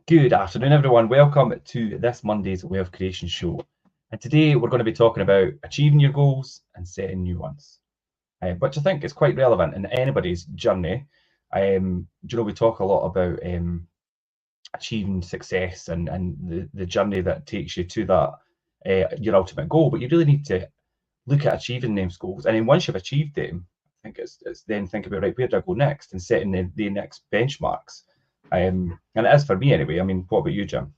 Good afternoon, everyone. Welcome to this Monday's Wealth Creation Show. And today we're going to be talking about achieving your goals and setting new ones, which I think is quite relevant in anybody's journey. We talk a lot about achieving success and the journey that takes you to that, your ultimate goal, but you really need to look at achieving those goals. And then once you've achieved them, I think it's then think about, right, where do I go next, and setting the next benchmarks. And it is for me anyway. I mean, what about you, Jim?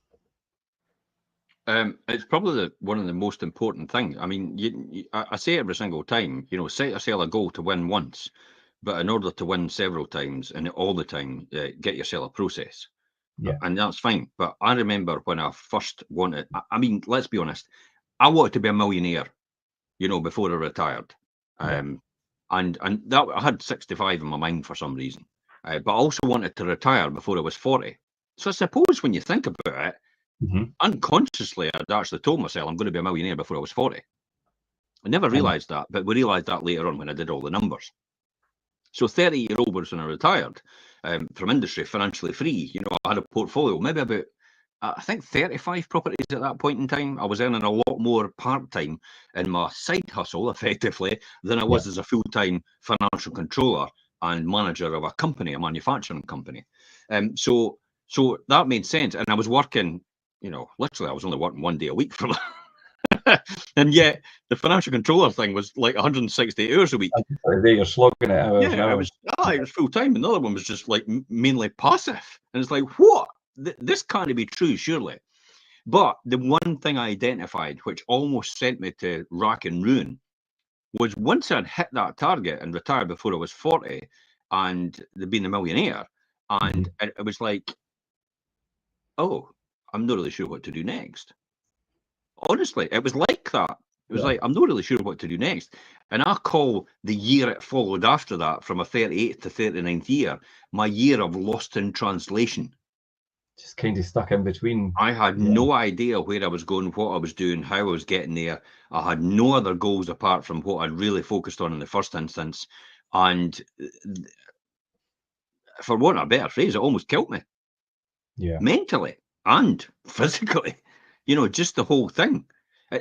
It's probably one of the most important things. I mean, I say every single time, set yourself a goal to win once, but in order to win several times and all the time, get yourself a process. Yeah. And that's fine. But I remember when I first wanted, I mean, let's be honest, I wanted to be a millionaire, before I retired. Yeah. And that I had 65 in my mind for some reason. But I also wanted to retire before I was 40. So I suppose when you think about it, unconsciously, I'd actually told myself I'm going to be a millionaire before I was 40. I never realised that, but we realised that later on when I did all the numbers. So 30-year-old was when I retired from industry, financially free. I had a portfolio, maybe about, I think 35 properties at that point in time. I was earning a lot more part-time in my side hustle, effectively, than I was as a full-time financial controller and manager of a company, a manufacturing company. So that made sense. And I was working, literally I was only working 1 day a week for that. And yet the financial controller thing was like 160 hours a week. There you're slogging it hours Yeah, now. it was full time. Another one was just like mainly passive. And it's like, what? This can't be true, surely. But the one thing I identified, which almost sent me to rack and ruin, was once I'd hit that target and retired before I was 40 and being a millionaire, and it was like, oh, I'm not really sure what to do next. Honestly, it was like that. It was like, I'm not really sure what to do next. And I call the year it followed after that, from a 38th to 39th year, my year of lost in translation. Just kind of stuck in between. I had no idea where I was going, what I was doing, how I was getting there. I had no other goals apart from what I'd really focused on in the first instance. And for want of a better phrase, it almost killed me. Yeah. Mentally and physically, just the whole thing.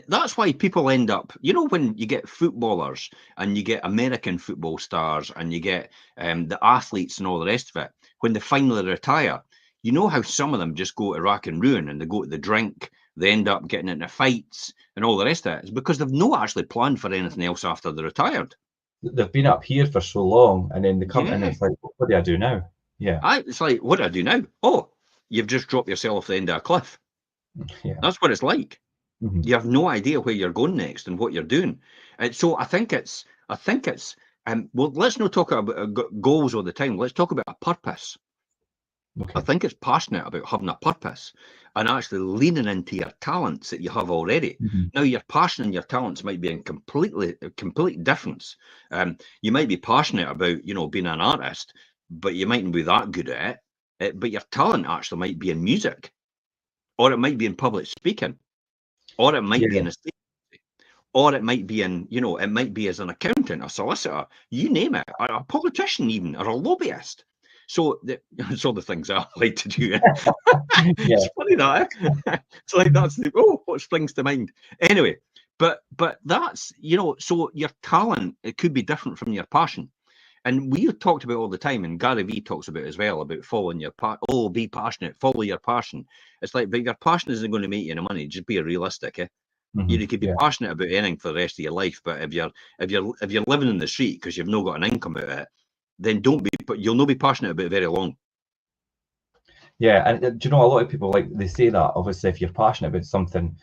That's why people end up, when you get footballers and you get American football stars and you get the athletes and all the rest of it, when they finally retire, you know how some of them just go to rack and ruin and they go to the drink, they end up getting into fights and all the rest of it. It's because they've not actually planned for anything else after they're retired. They've been up here for so long, and then they come and it's like, what do I do now? Yeah. It's like, what do I do now? Oh, you've just dropped yourself off the end of a cliff. Yeah. That's what it's like. You have no idea where you're going next and what you're doing. And so I think it's, well, let's not talk about goals all the time. Let's talk about a purpose. Okay. I think it's passionate about having a purpose and actually leaning into your talents that you have already. Now, your passion and your talents might be in complete difference. You might be passionate about, being an artist, but you mightn't be that good at it. But your talent actually might be in music, or it might be in public speaking, or it might be in a state, or it might be in, it might be as an accountant, a solicitor, you name it, or a politician even, or a lobbyist. So it's all the things I like to do. It's funny that. It's like that's what springs to mind. Anyway, but that's, so your talent, it could be different from your passion. And we talked about all the time, and Gary Vee talks about as well, about following your be passionate, follow your passion. It's like, but your passion isn't going to make you any money. Just be realistic. You could be passionate about anything for the rest of your life, but if you're living in the street because you've not got an income out of it, then but you'll not be passionate about it very long. Yeah, and do you know, a lot of people, like, they say that obviously if you're passionate about something,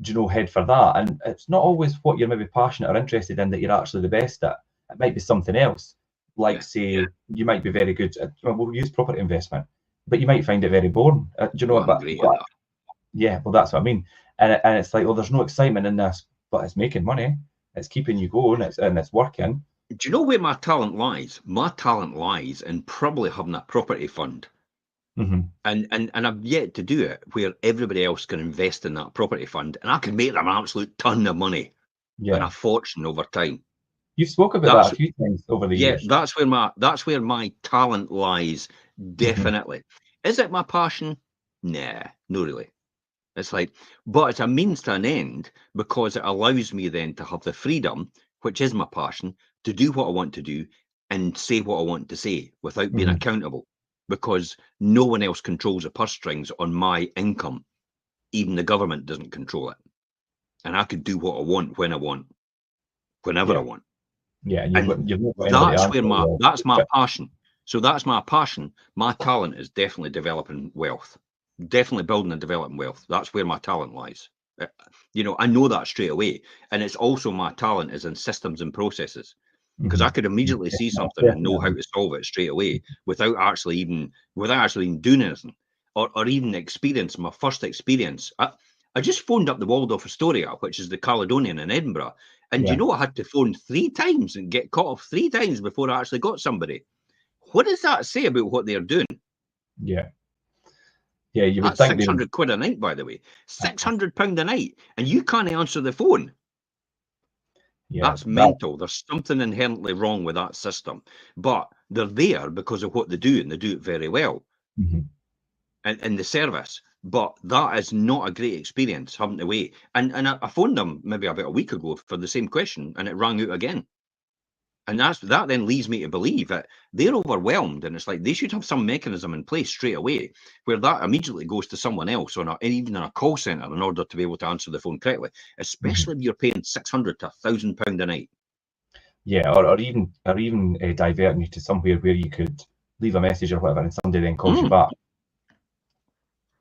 do you know, head for that. And it's not always what you're maybe passionate or interested in that you're actually the best at. It might be something else. Like, say, you might be very good at, well, we'll use property investment, but you might find it very boring. Do you know what? Yeah, well, that's what I mean. And it's like, well, there's no excitement in this, but it's making money. It's keeping you going. It's working. Do you know where my talent lies? My talent lies in probably having a property fund. And I've yet to do it where everybody else can invest in that property fund, and I can make them an absolute ton of money and a fortune over time. You've spoken about that a few times over the years. Yeah, that's where my talent lies. Definitely. Is it my passion? Nah, no really. It's like, but it's a means to an end because it allows me then to have the freedom, which is my passion, to do what I want to do and say what I want to say without being accountable, because no one else controls the purse strings on my income. Even the government doesn't control it. And I could do what I want when I want, whenever I want. Yeah, And that's where that's my passion. So that's my passion. My talent is definitely developing wealth, definitely building and developing wealth. That's where my talent lies. You know, I know that straight away. And it's also my talent is in systems and processes, because I could immediately see something and know how to solve it straight away without actually even doing anything, or even experience my first experience. I just phoned up the Waldorf Astoria, which is the Caledonian in Edinburgh. And you know, I had to phone 3 times and get cut off 3 times before I actually got somebody. What does that say about what they're doing? Yeah. Yeah, you would That's think 600 quid a night, by the way. £600 a night, and you can't answer the phone. Yeah, that's mental. There's something inherently wrong with that system. But they're there because of what they do, and they do it very well in the service. But that is not a great experience, having to wait. And I phoned them maybe about a week ago for the same question, and it rang out again. And that then leads me to believe that they're overwhelmed, and it's like they should have some mechanism in place straight away where that immediately goes to someone else even in a call centre in order to be able to answer the phone correctly, especially if you're paying £600 to £1,000 a night. Yeah, or even diverting you to somewhere where you could leave a message or whatever, and somebody then calls you back.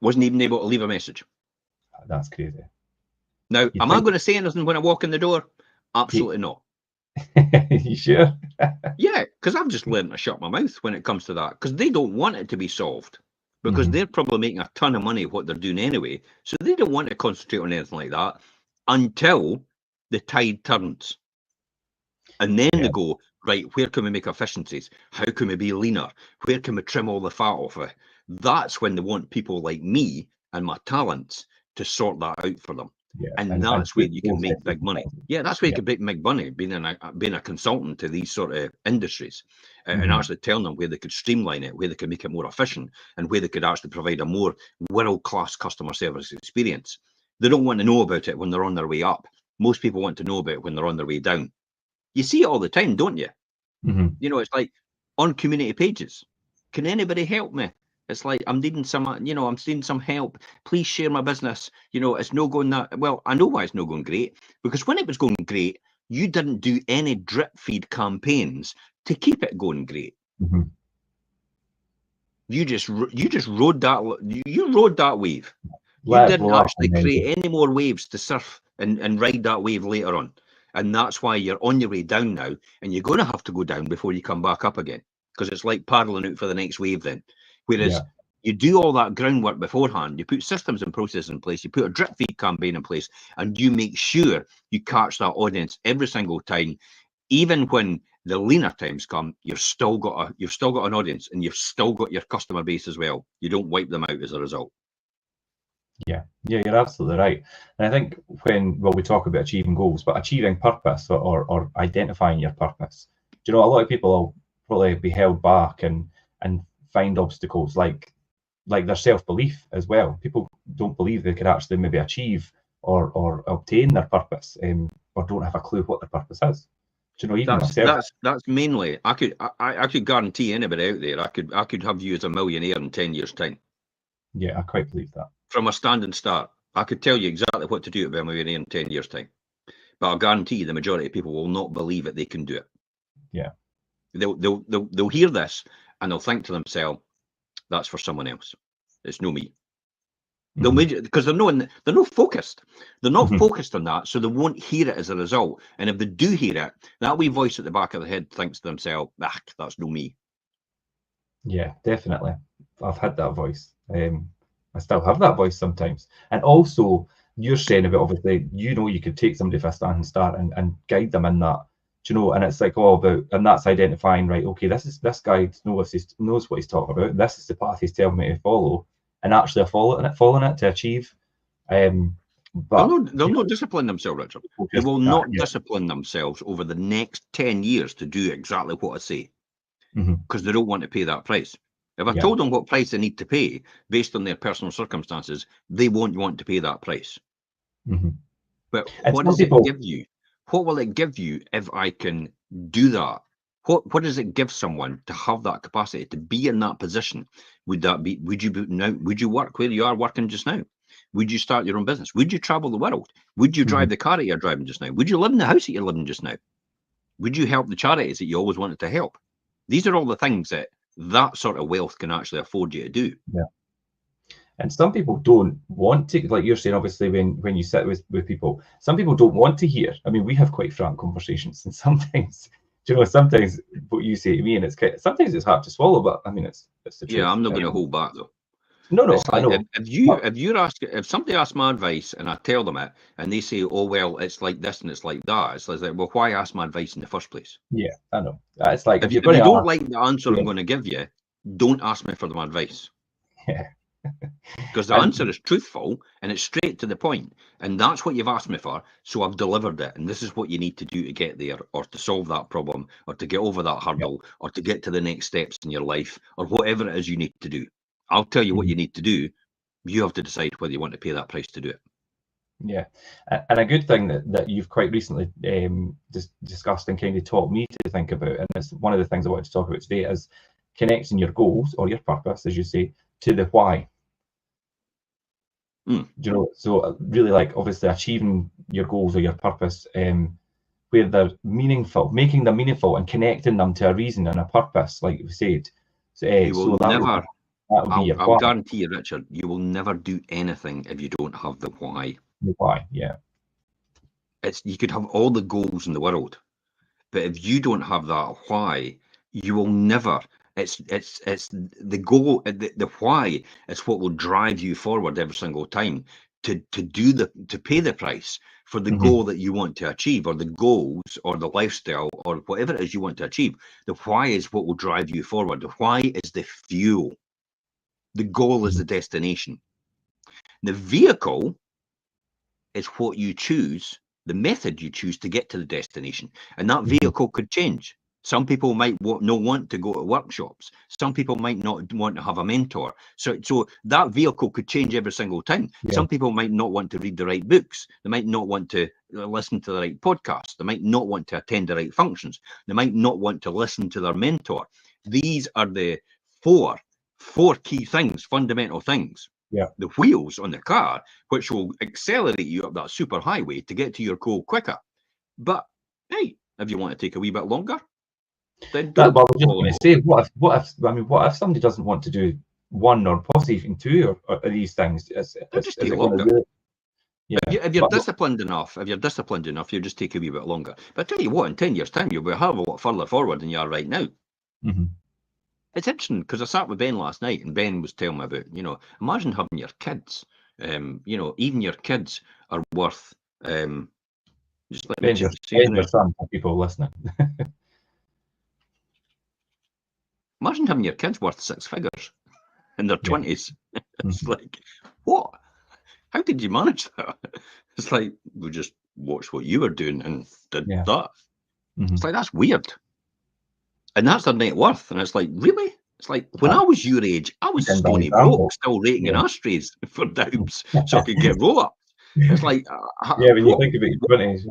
Wasn't even able to leave a message. That's crazy. Now, am I going to say anything when I walk in the door? Absolutely not. You sure? Yeah, because I've just learned to shut my mouth when it comes to that, because they don't want it to be solved, because they're probably making a ton of money what they're doing anyway, so they don't want to concentrate on anything like that until the tide turns. And then they go, right, where can we make efficiencies? How can we be leaner? Where can we trim all the fat off it? That's when they want people like me and my talents to sort that out for them. Yeah, and that's where you can make big money. Yeah, that's where you can make money, being a consultant to these sort of industries, and actually telling them where they could streamline it, where they could make it more efficient, and where they could actually provide a more world-class customer service experience. They don't want to know about it when they're on their way up. Most people want to know about it when they're on their way down. You see it all the time, don't you? You know, it's like on community pages. Can anybody help me? It's like, I'm needing some, I'm needing some help. Please share my business. You know, it's not going that well. I know why it's not going great, because when it was going great, you didn't do any drip feed campaigns to keep it going great. You just rode that. You rode that wave. You didn't actually create any more waves to surf and ride that wave later on. And that's why you're on your way down now, and you're going to have to go down before you come back up again, because it's like paddling out for the next wave then. Whereas you do all that groundwork beforehand, you put systems and processes in place, you put a drip feed campaign in place, and you make sure you catch that audience every single time. Even when the leaner times come, you've still got an audience, and you've still got your customer base as well. You don't wipe them out as a result. Yeah, you're absolutely right. And I think we talk about achieving goals, but achieving purpose or identifying your purpose, a lot of people will probably be held back and find obstacles like their self-belief as well. People don't believe they could actually maybe achieve or obtain their purpose, or don't have a clue what their purpose is. Even myself. That's mainly, I could guarantee anybody out there, I could have you as a millionaire in 10 years' time. Yeah, I quite believe that. From a standing start, I could tell you exactly what to do to be a millionaire in 10 years' time. But I'll guarantee you the majority of people will not believe that they can do it. Yeah. They'll hear this and they'll think to themselves, that's for someone else. It's no me. Because they're not focused. They're not focused on that, so they won't hear it as a result. And if they do hear it, that wee voice at the back of the head thinks to themselves, that's no me. Yeah, definitely. I've had that voice. I still have that voice sometimes. And also, you're saying about, obviously, you could take somebody for a standing start and guide them in that, and it's like all about, and that's identifying, right, okay, this guy knows what he's talking about. This is the path he's telling me to follow, and actually following it to achieve. But they'll not discipline themselves, Richard. They will not discipline themselves over the next 10 years to do exactly what I say, because they don't want to pay that price. If I told them what price they need to pay based on their personal circumstances, they won't want to pay that price. But what does it give you? What will it give you if I can do that? What does it give someone to have that capacity, to be in that position? Would you work where you are working just now? Would you start your own business? Would you travel the world? Would you drive the car that you're driving just now? Would you live in the house that you're living just now? Would you help the charities that you always wanted to help? These are all the things that sort of wealth can actually afford you to do. Yeah. And some people don't want to, like you're saying, obviously, when you sit with people, some people don't want to hear. I mean, we have quite frank conversations, and sometimes, sometimes what you say to me, and sometimes it's hard to swallow, but I mean, it's the truth. Yeah, I'm not going to hold back though. No, like, I know. If somebody asks my advice and I tell them it, and they say, "Oh well, it's like this and it's like that," it's like, well, why ask my advice in the first place? Yeah, I know. It's like if you don't like the answer I'm going to give you, don't ask me for my advice. Yeah. Because the answer is truthful and it's straight to the point, and that's what you've asked me for, so I've delivered it, and this is what you need to do to get there, or to solve that problem, or to get over that hurdle, or to get to the next steps in your life, or whatever it is you need to do. I'll tell you what you need to do. You have to decide whether you want to pay that price to do it. Yeah, and a good thing that you've quite recently discussed and kind of taught me to think about, and it's one of the things I wanted to talk about today, is connecting your goals or your purpose, as you say, to the why. So really, like, obviously achieving your goals or your purpose, where they're meaningful, making them meaningful and connecting them to a reason and a purpose, like we said. I'll guarantee you, Richard, you will never do anything if you don't have the why. The why, yeah. You could have all the goals in the world, but if you don't have that why, you will never. It's the goal, the why is what will drive you forward every single time to pay the price for the goal that you want to achieve, or the goals, or the lifestyle, or whatever it is you want to achieve. The why is what will drive you forward. The why is the fuel. The goal is the destination. The vehicle is what you choose, the method you choose to get to the destination, and that vehicle could change. Some people might not want to go to workshops. Some people might not want to have a mentor. So that vehicle could change every single time. Yeah. Some people might not want to read the right books. They might not want to listen to the right podcasts. They might not want to attend the right functions. They might not want to listen to their mentor. These are the four key things, fundamental things. Yeah. The wheels on the car, which will accelerate you up that super highway to get to your goal quicker. But hey, if you want to take a wee bit longer, then don't. Well, I was just going to say, what if somebody doesn't want to do one or possibly even two or these things? Just take longer. Yeah. If you're disciplined enough, you'll just take a wee bit longer. But I tell you what, in 10 years' time, you'll be a hell of a lot further forward than you are right now. It's interesting because I sat with Ben last night, and Ben was telling me about, imagine having your kids. Even your kids are worth. Just let Ben's your son for people listening. Imagine having your kids worth 6 figures in their 20s. It's like, what? How did you manage that? It's like, we just watched what you were doing and did that. It's like, that's weird. And that's their net worth. And it's like, really? It's like, when I was your age, I was stony broke, still raking in ashtrays for Doubs so I could get roll-ups. It's like... when you think about your 20s.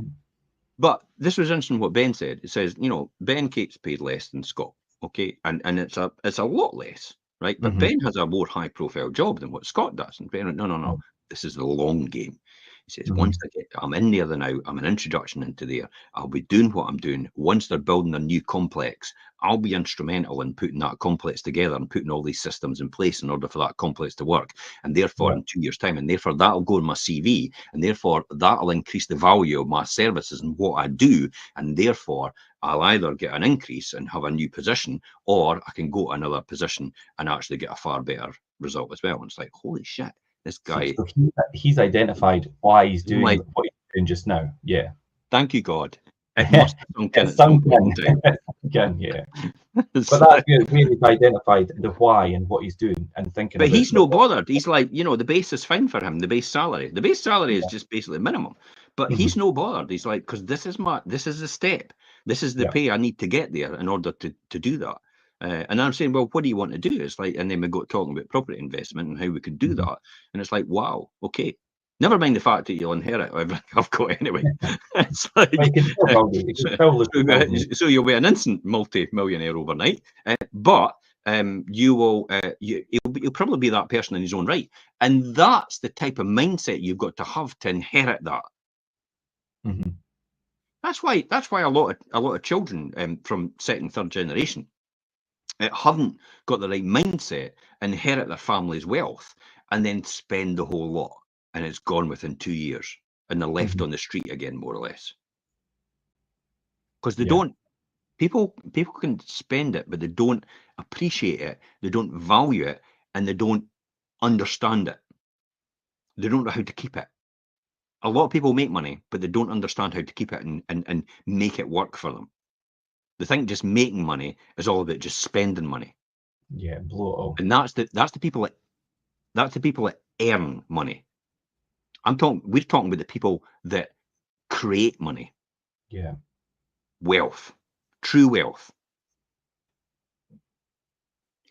But this was interesting what Ben said. It says, Ben gets paid less than Scott. Okay, and it's a lot less, right? But Ben has a more high-profile job than what Scott does. And Ben went, no, this is the long game. He says, once I'm in there now, I'm an introduction into there. I'll be doing what I'm doing. Once they're building a new complex, I'll be instrumental in putting that complex together and putting all these systems in place in order for that complex to work. And therefore, in 2 years' time, and therefore that'll go in my CV, and therefore that'll increase the value of my services and what I do. And therefore, I'll either get an increase and have a new position, or I can go to another position and actually get a far better result as well. And it's like, holy shit. This guy, so he's identified why he's doing what he's doing just now. Yeah. Thank you, God. It must have sunk in at some point in time. Again, yeah. But that's good. He's identified the why and what he's doing and thinking. But he's no bothered. He's like, the base is fine for him. The base salary. The base salary is just basically minimum. But he's no bothered. He's like, because this is the step. This is the pay I need to get there in order to do that. And I'm saying, well, what do you want to do? It's like, and then we got talking about property investment and how we could do that. And it's like, wow, okay. Never mind the fact that you'll inherit everything I've got anyway. It's like, so you'll be an instant multi-millionaire overnight. But you'll probably be that person in his own right. And that's the type of mindset you've got to have to inherit that. That's why a lot of children from second, third generation haven't got the right mindset, inherit their family's wealth, and then spend the whole lot, and it's gone within 2 years, and they're left on the street again, more or less. Because they don't. People can spend it, but they don't appreciate it, they don't value it, and they don't understand it. They don't know how to keep it. A lot of people make money, but they don't understand how to keep it and make it work for them. They think just making money is all about just spending money. Yeah, blow it all. And that's the people that earn money. We're talking about the people that create money. Yeah. Wealth. True wealth.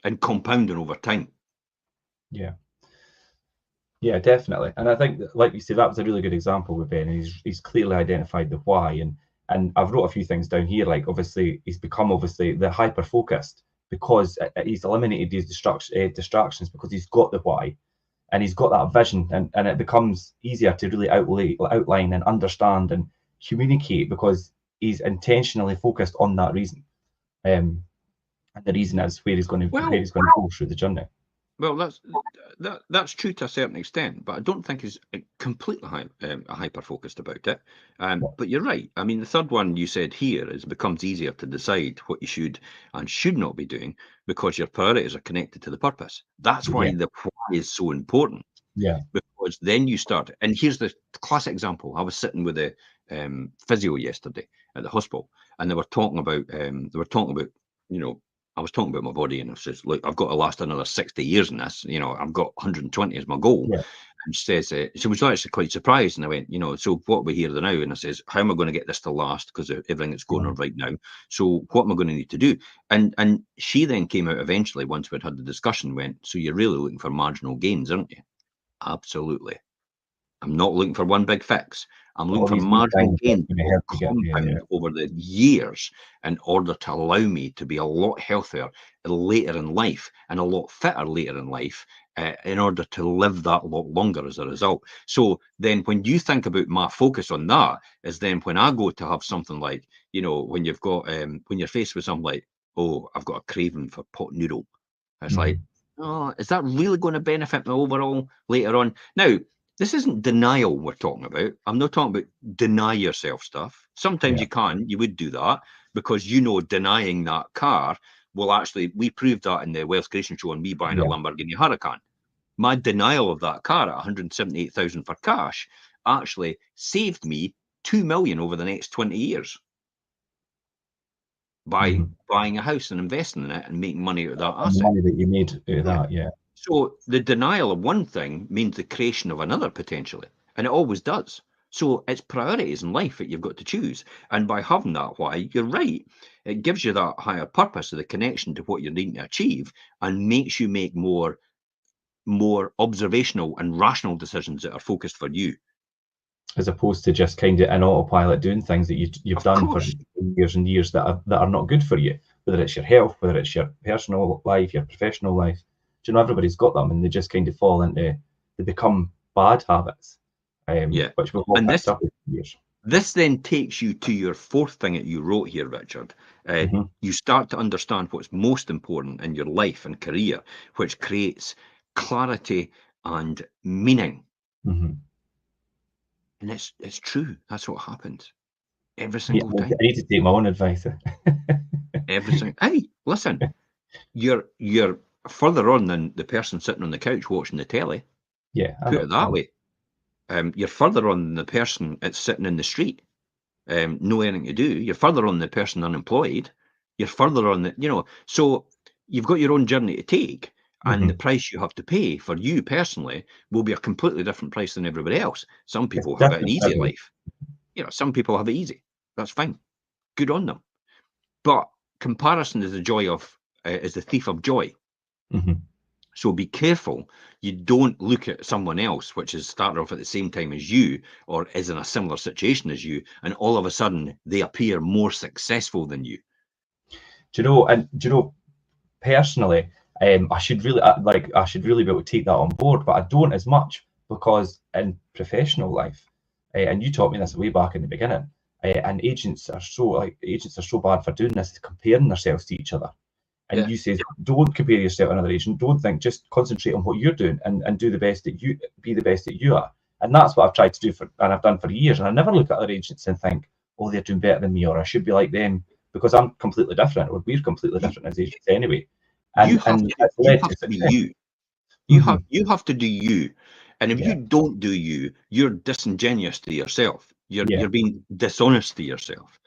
And compounding over time. Yeah. Yeah, definitely. And I think, like you said, that was a really good example with Ben. And he's clearly identified the why. And I've wrote a few things down here. Like, obviously, he's become the hyper focused because he's eliminated these distractions because he's got the why, and he's got that vision, and it becomes easier to really outline and understand and communicate because he's intentionally focused on that reason. And the reason is where he's going to go through the journey. Well, that's true to a certain extent, but I don't think he's completely hyper-focused about it. But you're right. I mean, the third one you said here is it becomes easier to decide what you should and should not be doing because your priorities are connected to the purpose. That's why the why is so important. Yeah. Because then you start, and here's the classic example. I was sitting with a physio yesterday at the hospital, and they were talking about, I was talking about my body, and I says, look, I've got to last another 60 years in this. I've got 120 as my goal. Yeah. And she says, she was actually quite surprised. And I went, so what are we here now? And I says, how am I going to get this to last? Because everything that's going on right now. So what am I going to need to do? And she then came out eventually, once we'd had the discussion, went, so you're really looking for marginal gains, aren't you? Absolutely. I'm not looking for one big fix. I'm looking for marginal gains compound over the years in order to allow me to be a lot healthier later in life and a lot fitter later in life in order to live that lot longer as a result. So then when you think about my focus on that is then when I go to have something like, when you've got, when you're faced with something like, oh, I've got a craving for pot noodle. It's like, oh, is that really going to benefit me overall later on? Now, this isn't denial we're talking about. I'm not talking about deny yourself stuff. Sometimes you would do that because denying that car will actually, we proved that in the Wealth Creation Show on me buying a Lamborghini Huracan. My denial of that car at 178,000 for cash actually saved me 2 million over the next 20 years by buying a house and investing in it and making money out of that asset. The money that you made out of that, yeah. So the denial of one thing means the creation of another potentially, and it always does. So it's priorities in life that you've got to choose. And by having that why, you're right, it gives you that higher purpose of the connection to what you're needing to achieve and makes you make more observational and rational decisions that are focused for you. As opposed to just kind of an autopilot doing things that you've done for years and years that are not good for you, whether it's your health, whether it's your personal life, your professional life. Everybody's got them, and they just kind of fall into, they become bad habits, which we've all picked up over years. This then takes you to your fourth thing that you wrote here, Richard. You start to understand what's most important in your life and career, which creates clarity and meaning. And it's true. That's what happens every single time. I need to take my own advice. Every single. Hey, listen, you're further on than the person sitting on the couch watching the telly. Yeah, put it that way. You're further on than the person that's sitting in the street, no anything to do. You're further on than the person unemployed. You're further on the, so you've got your own journey to take, and the price you have to pay for you personally will be a completely different price than everybody else. Some people have an easy life. Some people have it easy. That's fine. Good on them. But comparison is the joy of is the thief of joy. Mm-hmm. So be careful you don't look at someone else which has started off at the same time as you or is in a similar situation as you, and all of a sudden they appear more successful than you. Do you know, personally, I should really I should really be able to take that on board, but I don't as much, because in professional life, and you taught me this way back in the beginning, and agents are so bad for doing this, comparing themselves to each other. And Yeah. you say, don't compare yourself to another agent. Don't think, just concentrate on what you're doing and do the best that you be the best that you are. And that's what I've tried to do and I've done for years. And I never look at other agents and think, oh, they're doing better than me, or I should be like them, because I'm completely different, or we're completely different as agents anyway. You And have to be you. You have to do you. And if you don't do you, you're disingenuous to yourself. You're being dishonest to yourself.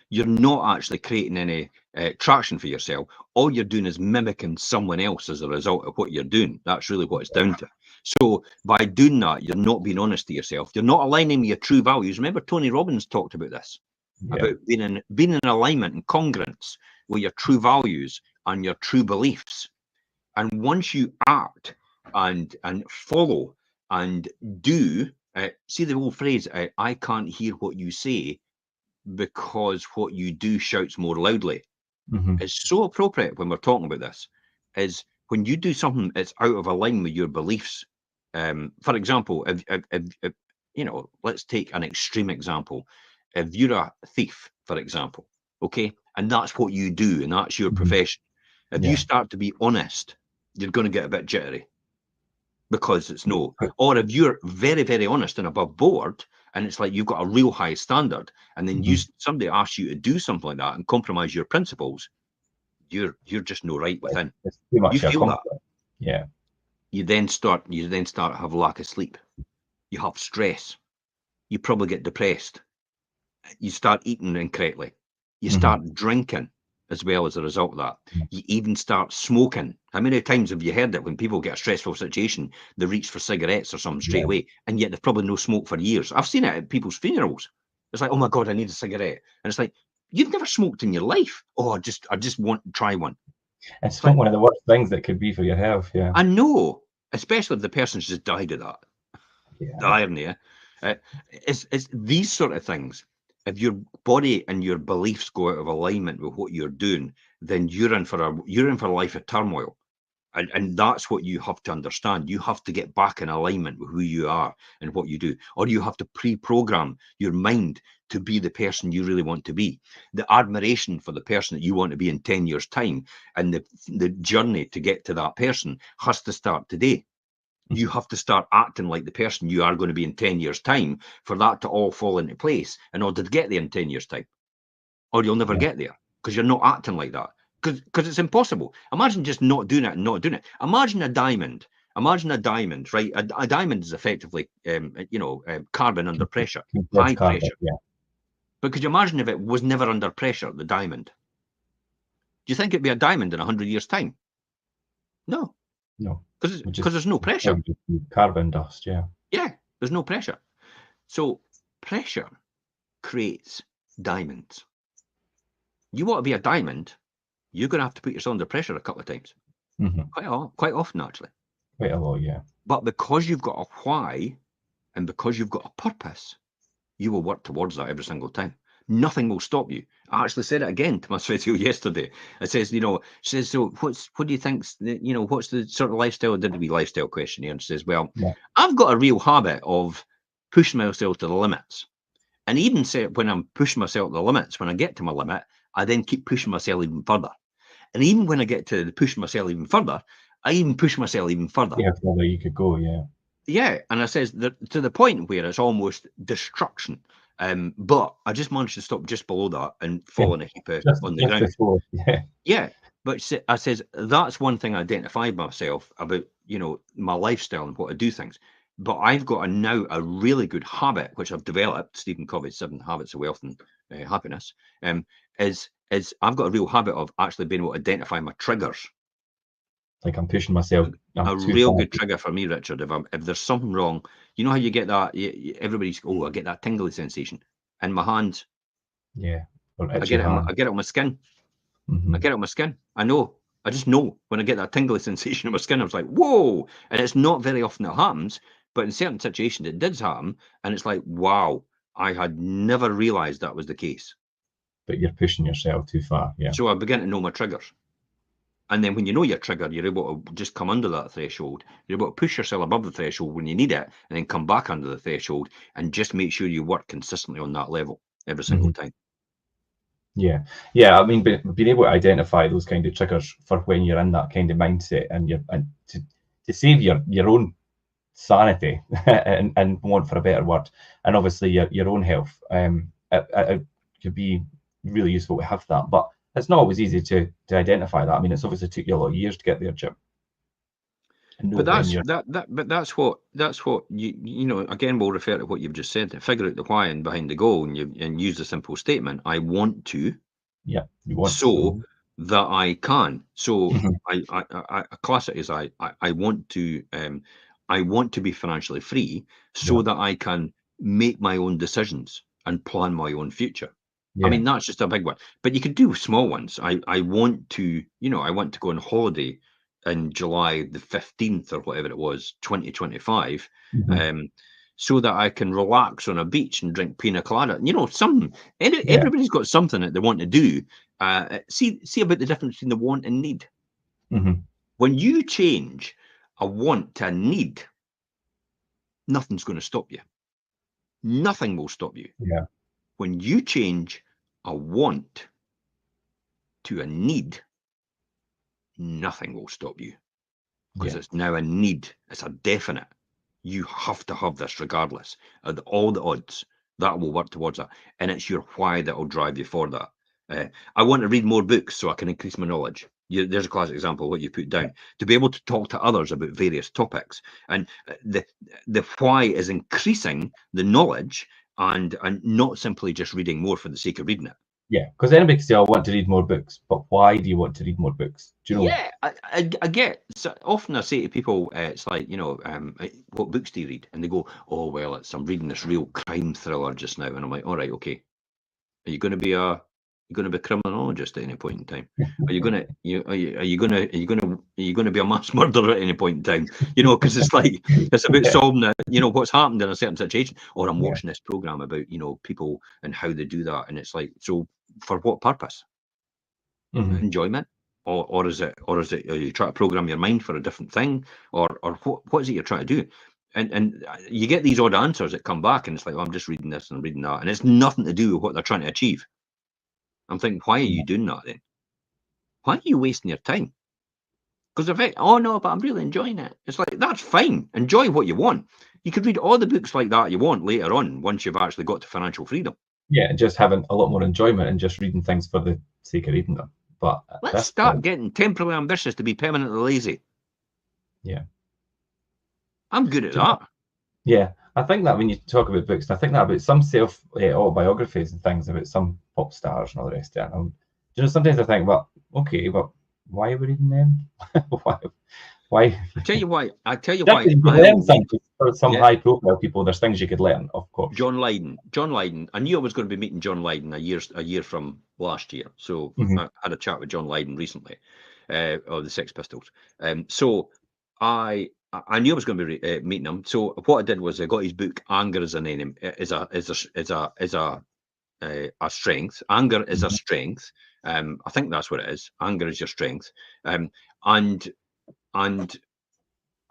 You're not actually creating any traction for yourself. All you're doing is mimicking someone else as a result of what you're doing. That's really what it's down to. So by doing that, you're not being honest to yourself. You're not aligning with your true values. Remember, Tony Robbins talked about this, about being in alignment and congruence with your true values and your true beliefs. And once you act and follow and do, see the old phrase, I can't hear what you say because what you do shouts more loudly. It's so appropriate when we're talking about this, is when you do something that's out of alignment with your beliefs. For example, if you know, let's take an extreme example. If you're a thief, for example, okay, and that's what you do and that's your profession. If you start to be honest, you're going to get a bit jittery because it's no. Or if you're very, very honest and above board, and it's like you've got a real high standard, and then somebody asks you to do something like that and compromise your principles, you're just no right within. It's too much You feel that. Yeah. You then start to have lack of sleep. You have stress. You probably get depressed. You start eating incorrectly. You start drinking as well as a result of that. You even start smoking. How many times have you heard that when people get a stressful situation, they reach for cigarettes or something straight away, and yet they've probably no smoked for years? I've seen it at people's funerals. It's like, oh my God, I need a cigarette. And it's like, you've never smoked in your life. Oh, I just want to try one. It's like one of the worst things that could be for your health. Yeah. I know, especially if the person's just died of that. Yeah. The irony, it's these sort of things. If your body and your beliefs go out of alignment with what you're doing, then you're in for a life of turmoil. And that's what you have to understand. You have to get back in alignment with who you are and what you do, or you have to pre-program your mind to be the person you really want to be. The admiration for the person that you want to be in 10 years' time, and the journey to get to that person has to start today. You have to start acting like the person you are going to be in 10 years' time for that to all fall into place in order to get there in 10 years' time. Or you'll never get there because you're not acting like that. Because it's impossible. Imagine just not doing it and not doing it. Imagine a diamond. Right? A diamond is effectively, carbon under pressure, high pressure. Yeah. But could you imagine if it was never under pressure, the diamond? Do you think it'd be a diamond in 100 years' time? No. No. Because there's no pressure. Carbon dust, yeah. Yeah, there's no pressure. So pressure creates diamonds. You want to be a diamond, you're going to have to put yourself under pressure a couple of times. Quite often, actually. Quite a lot, yeah. But because you've got a why and because you've got a purpose, you will work towards that every single time. Nothing will stop you. I actually said it again to my video yesterday. It says, she says, so what do you think, what's the sort of lifestyle? I did a wee lifestyle questionnaire, and she says, well, I've got a real habit of pushing myself to the limits. And even say when I'm pushing myself to the limits, when I get to my limit, I then keep pushing myself even further. And even when I get to pushing myself even further, I even push myself even further. Yeah, further you could go, yeah. Yeah, and I says that to the point where it's almost destruction. But I just managed to stop just below that and fall in a heap on the ground. Before, yeah, but I says that's one thing I identified myself about, my lifestyle and what I do things. But I've got now a really good habit which I've developed. Stephen Covey's 7 Habits of Wealth and Happiness. Is I've got a real habit of actually being able to identify my triggers. Like I'm pushing myself. A real good trigger for me, Richard. If there's something wrong, you know how you get that? Everybody's I get that tingly sensation in my hands. Yeah, I get it on my skin. I get it on my skin. I know I just know when I get that tingly sensation in my skin. I was like, whoa! And it's not very often it happens, but in certain situations it did happen, and it's like, wow, I had never realised that was the case. But you're pushing yourself too far. Yeah. So I began to know my triggers. And then when you know your trigger, you're able to just come under that threshold. You're able to push yourself above the threshold when you need it, and then come back under the threshold and just make sure you work consistently on that level every single time. Yeah, yeah. I mean, being able to identify those kind of triggers for when you're in that kind of mindset, and to save your own sanity and want for a better word, and obviously your own health, it could be really useful to have that. But it's not always easy to identify that. I mean, it's obviously took you a lot of years to get there, Jim. But that's what you know. Again, we'll refer to what you've just said. Figure out the why and behind the goal, and use the simple statement: I want to. Yeah, you want so that I can. So I class it as I want to. I want to be financially free so that I can make my own decisions and plan my own future. Yeah. I mean, that's just a big one, but you could do small ones. I want to, I want to go on holiday in July the 15th or whatever it was, 2025, so that I can relax on a beach and drink pina colada. Everybody's got something that they want to do. See about the difference between the want and need. When you change a want to a need, nothing's going to stop you. Nothing will stop you. Yeah. When you change a want to a need, nothing will stop you, because it's now a need. It's a definite. You have to have this regardless of all the odds. That will work towards that, and it's your why that will drive you for that. I want to read more books so I can increase my knowledge. There's a classic example of what you put down. To be able to talk to others about various topics, and the why is increasing the knowledge, and not simply just reading more for the sake of reading it. Yeah, because anybody can say, I want to read more books, but why do you want to read more books? Do you know? Yeah, I get. So often I say to people, it's like, what books do you read? And they go, oh, well, I'm reading this real crime thriller just now. And I'm like, all right, okay. Are you going to be a criminologist at any point in time? Are you going to be a mass murderer at any point in time? Because it's like, it's about solving what's happened in a certain situation. Or I'm watching this program about people and how they do that, and it's like, so for what purpose? Enjoyment, or is it are you trying to program your mind for a different thing, or what is it you're trying to do? And you get these odd answers that come back, and it's like, I'm just reading this and I'm reading that, and it's nothing to do with what they're trying to achieve. I'm thinking, why are you doing that then? Why are you wasting your time? Because if it, oh no, but I'm really enjoying it. It's like, that's fine. Enjoy what you want. You could read all the books like that you want later on, once you've actually got to financial freedom. Yeah, and just having a lot more enjoyment and just reading things for the sake of reading them. But let's start getting temporarily ambitious to be permanently lazy. Yeah. I'm good at that. Yeah, I think that when you talk about books, I think that about some self autobiographies and things about some pop stars and all the rest of it. Sometimes I think, well, okay, but why are we reading them? Why? I tell you why. For some high-profile people, there's things you could learn, of course. John Lydon. I knew I was going to be meeting John Lydon a year from last year. So I had a chat with John Lydon recently, of the Sex Pistols. So I knew I was going to be meeting him. So what I did was I got his book, Anger is an Enemy, is a strength. Anger is a strength. I think that's what it is. Anger is your strength. And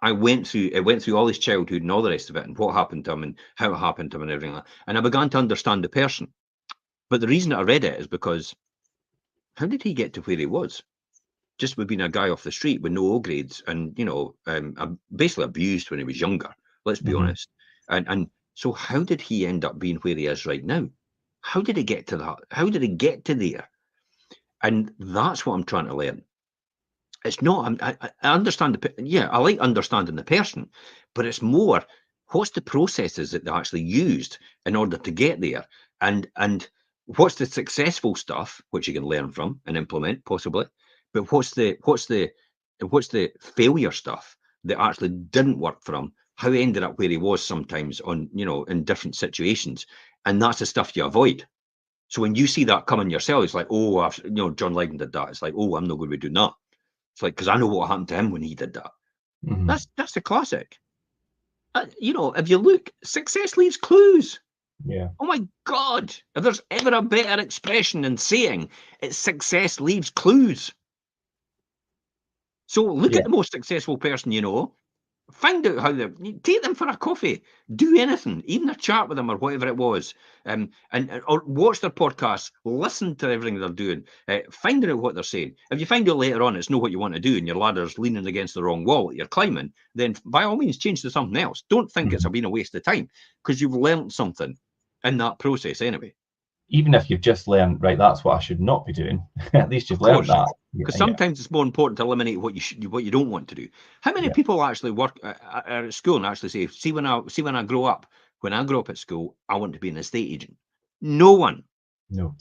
I went through all his childhood and all the rest of it, and what happened to him and how it happened to him and everything like that. And I began to understand the person. But the reason that I read it is because, how did he get to where he was? Just with being a guy off the street with no O grades, and basically abused when he was younger. Let's be honest. And so how did he end up being where he is right now? How did he get to that? How did he get to there? And that's what I'm trying to learn. It's not, I understand I like understanding the person, but it's more, what's the processes that they actually used in order to get there, and what's the successful stuff which you can learn from and implement possibly, but what's the failure stuff that actually didn't work for him, how he ended up where he was sometimes on in different situations, and that's the stuff you avoid. So when you see that coming yourself, it's like, oh, John Lydon did that. It's like, oh, I'm not going to be doing that. It's like, because I know what happened to him when he did that. That's a classic. You know, if you look, success leaves clues. Yeah. Oh my God! If there's ever a better expression than saying it's success leaves clues. So look at the most successful person you know. Find out how they take them for a coffee, do anything, even a chat with them or whatever it was, and or watch their podcasts, listen to everything they're doing, find out what they're saying. If you find out later on it's not what you want to do and your ladder's leaning against the wrong wall that you're climbing, then by all means change to something else. Don't think it's been a waste of time, because you've learned something in that process anyway. Even if you've just learned, right, that's what I should not be doing. At least you've learned that. Because sometimes it's more important to eliminate what you don't want to do. How many people actually work at school and actually say, "See, when I grow up, at school, I want to be an estate agent"? No one. No.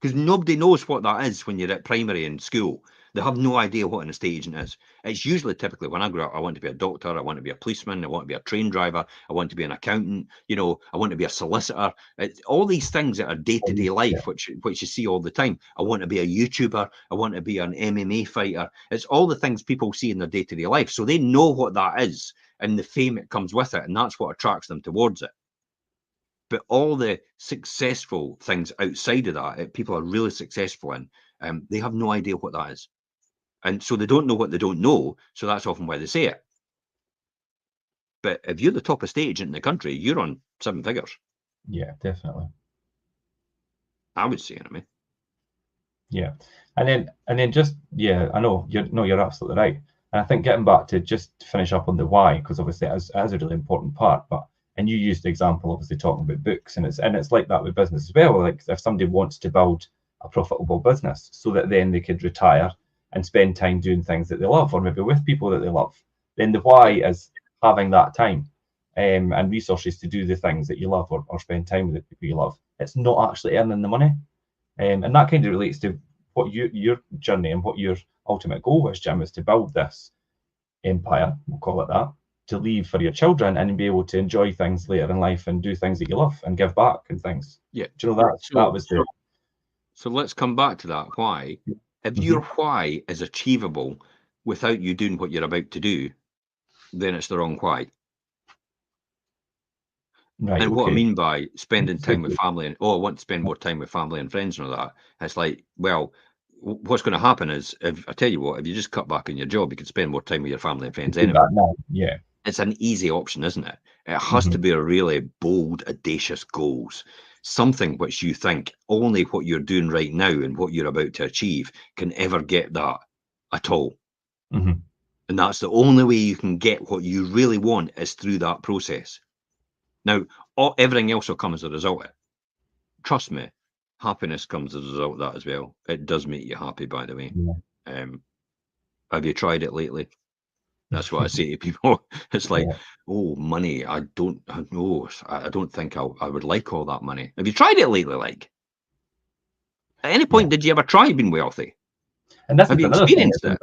Because nobody knows what that is when you're at primary and school. They have no idea what an estate agent is. It's usually typically when I grow up, I want to be a doctor, I want to be a policeman, I want to be a train driver, I want to be an accountant, you know, I want to be a solicitor. It's all these things that are day-to-day life, which you see all the time. I want to be a YouTuber, I want to be an MMA fighter. It's all the things people see in their day-to-day life. So they know what that is and the fame that comes with it, and that's what attracts them towards it. But all the successful things outside of that, people are really successful in, they have no idea what that is. And so they don't know what they don't know. So that's often why they say it. But if you're the top estate agent in the country, you're on 7 figures. Yeah, definitely. I would say, I mean. Yeah. And then just, I know, you're absolutely right. And I think getting back to just finish up on the why, because obviously it is a really important part, and you used the example, obviously, talking about books, and it's like that with business as well. Like if somebody wants to build a profitable business so that then they could retire and spend time doing things that they love, or maybe with people that they love, then the why is having that time and resources to do the things that you love, or spend time with the people you love. It's not actually earning the money. And that kind of relates to what your journey and what your ultimate goal was, Jim, is to build this empire, we'll call it that, to leave for your children and be able to enjoy things later in life and do things that you love and give back and things. Yeah. Do you know that was the... So let's come back to that why. If your why is achievable without you doing what you're about to do, then it's the wrong why. Right, and what I mean by spending time with family and, I want to spend more time with family and friends and all that, it's like, well, what's going to happen is, if I tell you what, if you just cut back on your job, you can spend more time with your family and friends anyway. Yeah. It's an easy option, isn't it? It has to be a really bold, audacious goals. Something which you think only what you're doing right now and what you're about to achieve can ever get that at all. And that's the only way you can get what you really want, is through that process. Now, everything else will come as a result of it. Trust me, happiness comes as a result of that as well. It does make you happy, by the way. Yeah. Have you tried it lately? That's what I say to people. It's like, oh, money. I don't think I would like all that money. Have you tried it lately? Like, at any point, did you ever try being wealthy? And that's have you experienced it?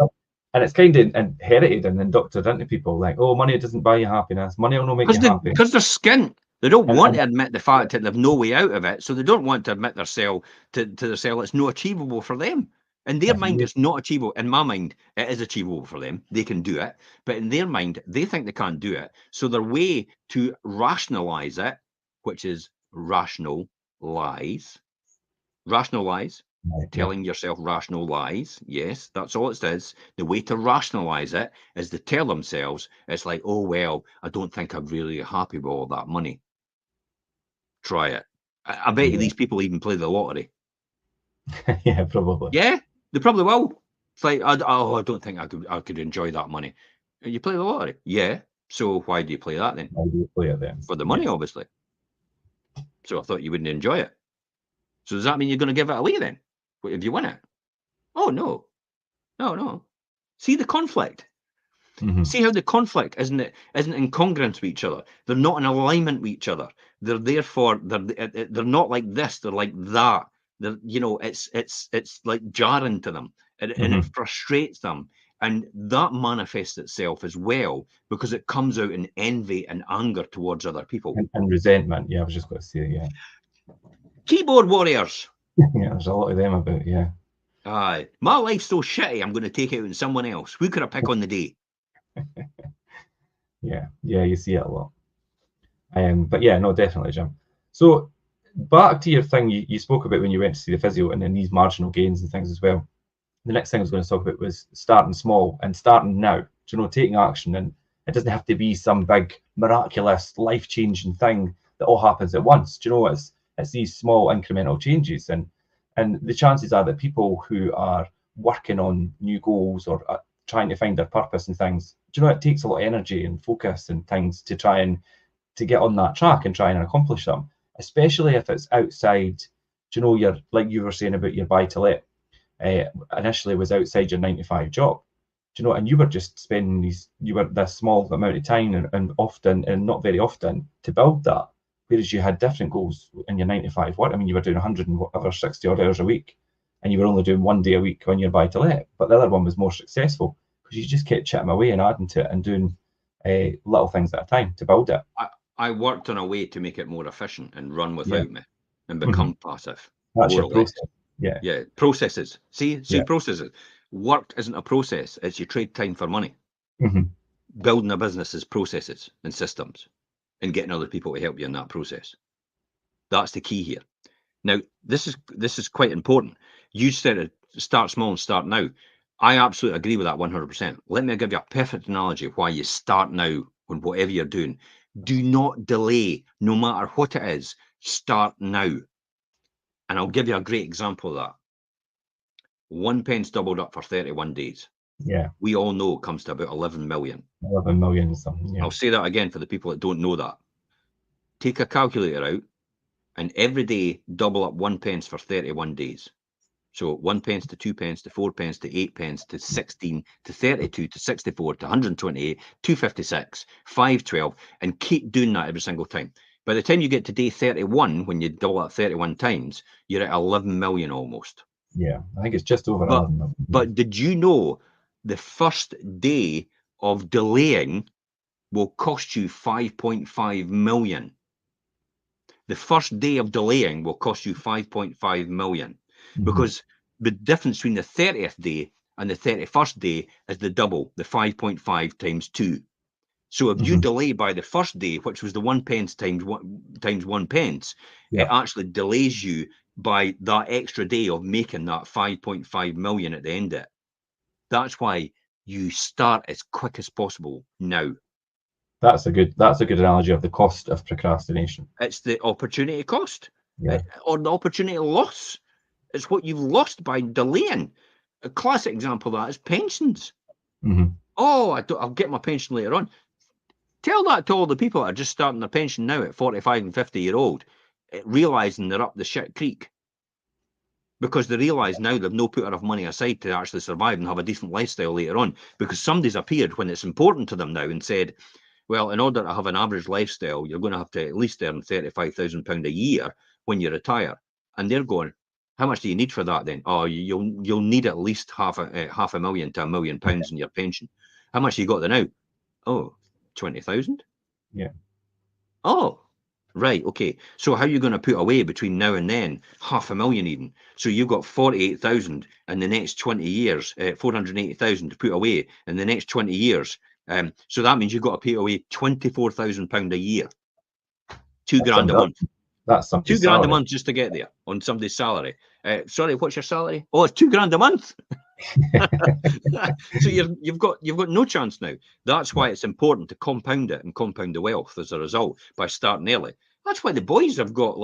And it's kind of inherited and inducted into people, like, oh, money doesn't buy you happiness. Money will not make you happy. Because they're skint. They don't want to admit the fact that they've no way out of it. So they don't want to admit to themselves it's not achievable for them. In their mind, it's not achievable. In my mind, it is achievable for them. They can do it. But in their mind, they think they can't do it. So their way to rationalize it, which is rational lies, telling yourself rational lies. Yes, that's all it says. The way to rationalize it is to tell themselves, it's like, oh, well, I don't think I'm really happy with all that money. Try it. I bet you these people even play the lottery. Yeah, probably. Yeah, they probably will. It's like, I don't think I could enjoy that money. You play the lottery? Yeah. So why do you play that then? Why do you play it then? For the money, obviously. So I thought you wouldn't enjoy it. So does that mean you're going to give it away then, if you win it? Oh, no. No. See the conflict. See how the conflict isn't incongruent with each other. They're not in alignment with each other. They're not like this. They're like that. They're, it's like jarring to them, and it frustrates them. And that manifests itself as well because it comes out in envy and anger towards other people. And resentment. Yeah, I was just going to say, Keyboard warriors. Yeah, there's a lot of them about, Aye, my life's so shitty, I'm going to take it out on someone else. Who could I pick on the day? Yeah, you see it a lot. But yeah, no, definitely, Jim. So back to your thing you spoke about when you went to see the physio, and then these marginal gains and things as well. The next thing I was going to talk about was starting small and starting now. Taking action, and it doesn't have to be some big miraculous life-changing thing that all happens at once. It's these small incremental changes, and the chances are that people who are working on new goals or trying to find their purpose and things, it takes a lot of energy and focus and things to try and to get on that track and try and accomplish them, especially if it's outside. You're like you were saying about your buy to let. Initially was outside your 9 to 5 job, and you were just spending this small amount of time and often and not very often to build that, whereas you had different goals in your 9 to 5 work. I mean, you were doing 160 odd hours a week, and you were only doing 1 day a week on your buy to let, but the other one was more successful because you just kept chipping away and adding to it and doing little things at a time to build it. I worked on a way to make it more efficient and run without me and become passive. That's your process. Yeah, processes. See, processes. Work isn't a process. It's you trade time for money. Building a business is processes and systems and getting other people to help you in that process. That's the key here. Now, this is quite important. You said start small and start now. I absolutely agree with that 100%. Let me give you a perfect analogy of why you start now on whatever you're doing. Do not delay, no matter what it is. Start now. And I'll give you a great example of that. 1 pence doubled up for 31 days. Yeah. We all know it comes to about 11 million. 11 million something. Yeah. I'll say that again for the people that don't know that. Take a calculator out and every day double up 1 pence for 31 days. So 1 pence to 2 pence to 4 pence to 8 pence to 16 to 32 to 64 to 128, 256, 512, and keep doing that every single time. By the time you get to day 31, when you double that 31 times, you're at 11 million almost. Yeah, I think it's just over 11 million. But did you know the first day of delaying will cost you 5.5 million? The first day of delaying will cost you 5.5 million because the difference between the 30th day and the 31st day is the double, the 5.5 times 2. So if you delay by the first day, which was the 1 pence times 1 pence, it actually delays you by that extra day of making that 5.5 million at the end of it. That's why you start as quick as possible now. That's a good analogy of the cost of procrastination. It's the opportunity cost, or the opportunity loss. It's what you've lost by delaying. A classic example of that is pensions. Oh, I'll get my pension later on. Tell that to all the people that are just starting their pension now at 45 and 50-year-old, realising they're up the shit creek. Because they realise now they've no put enough money aside to actually survive and have a decent lifestyle later on. Because somebody's appeared when it's important to them now and said, well, in order to have an average lifestyle, you're going to have to at least earn £35,000 a year when you retire. And they're going, how much do you need for that then? Oh, you'll need at least half a million to £1 million in your pension. How much you got there now? Oh, 20,000? Yeah. Oh, right. Okay. So how are you going to put away between now and then? 500,000 even. So you've got 48,000 in the next 20 years, 480,000 to put away in the next 20 years. So that means you've got to pay away £24,000 a year. Two grand a month. That's something. £2 grand a month just to get there on somebody's salary. Sorry, what's your salary? Oh, it's £2 grand a month. So you've got no chance now. That's why it's important to compound it and compound the wealth as a result by starting early. That's why the boys have got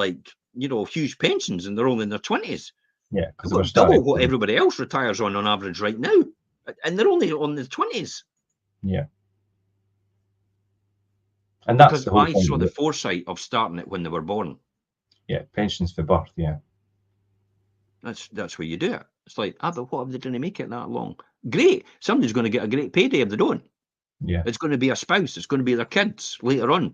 huge pensions and they're only in their 20s. Yeah, because they've got double what everybody else retires on average right now, and they're only on the 20s. Yeah. And that's because I saw the foresight of starting it when they were born. Yeah, pensions for birth. Yeah, that's where you do it. It's like, but what if they didn't make it that long? Great, somebody's going to get a great payday if they don't. Yeah, it's going to be a spouse. It's going to be their kids later on.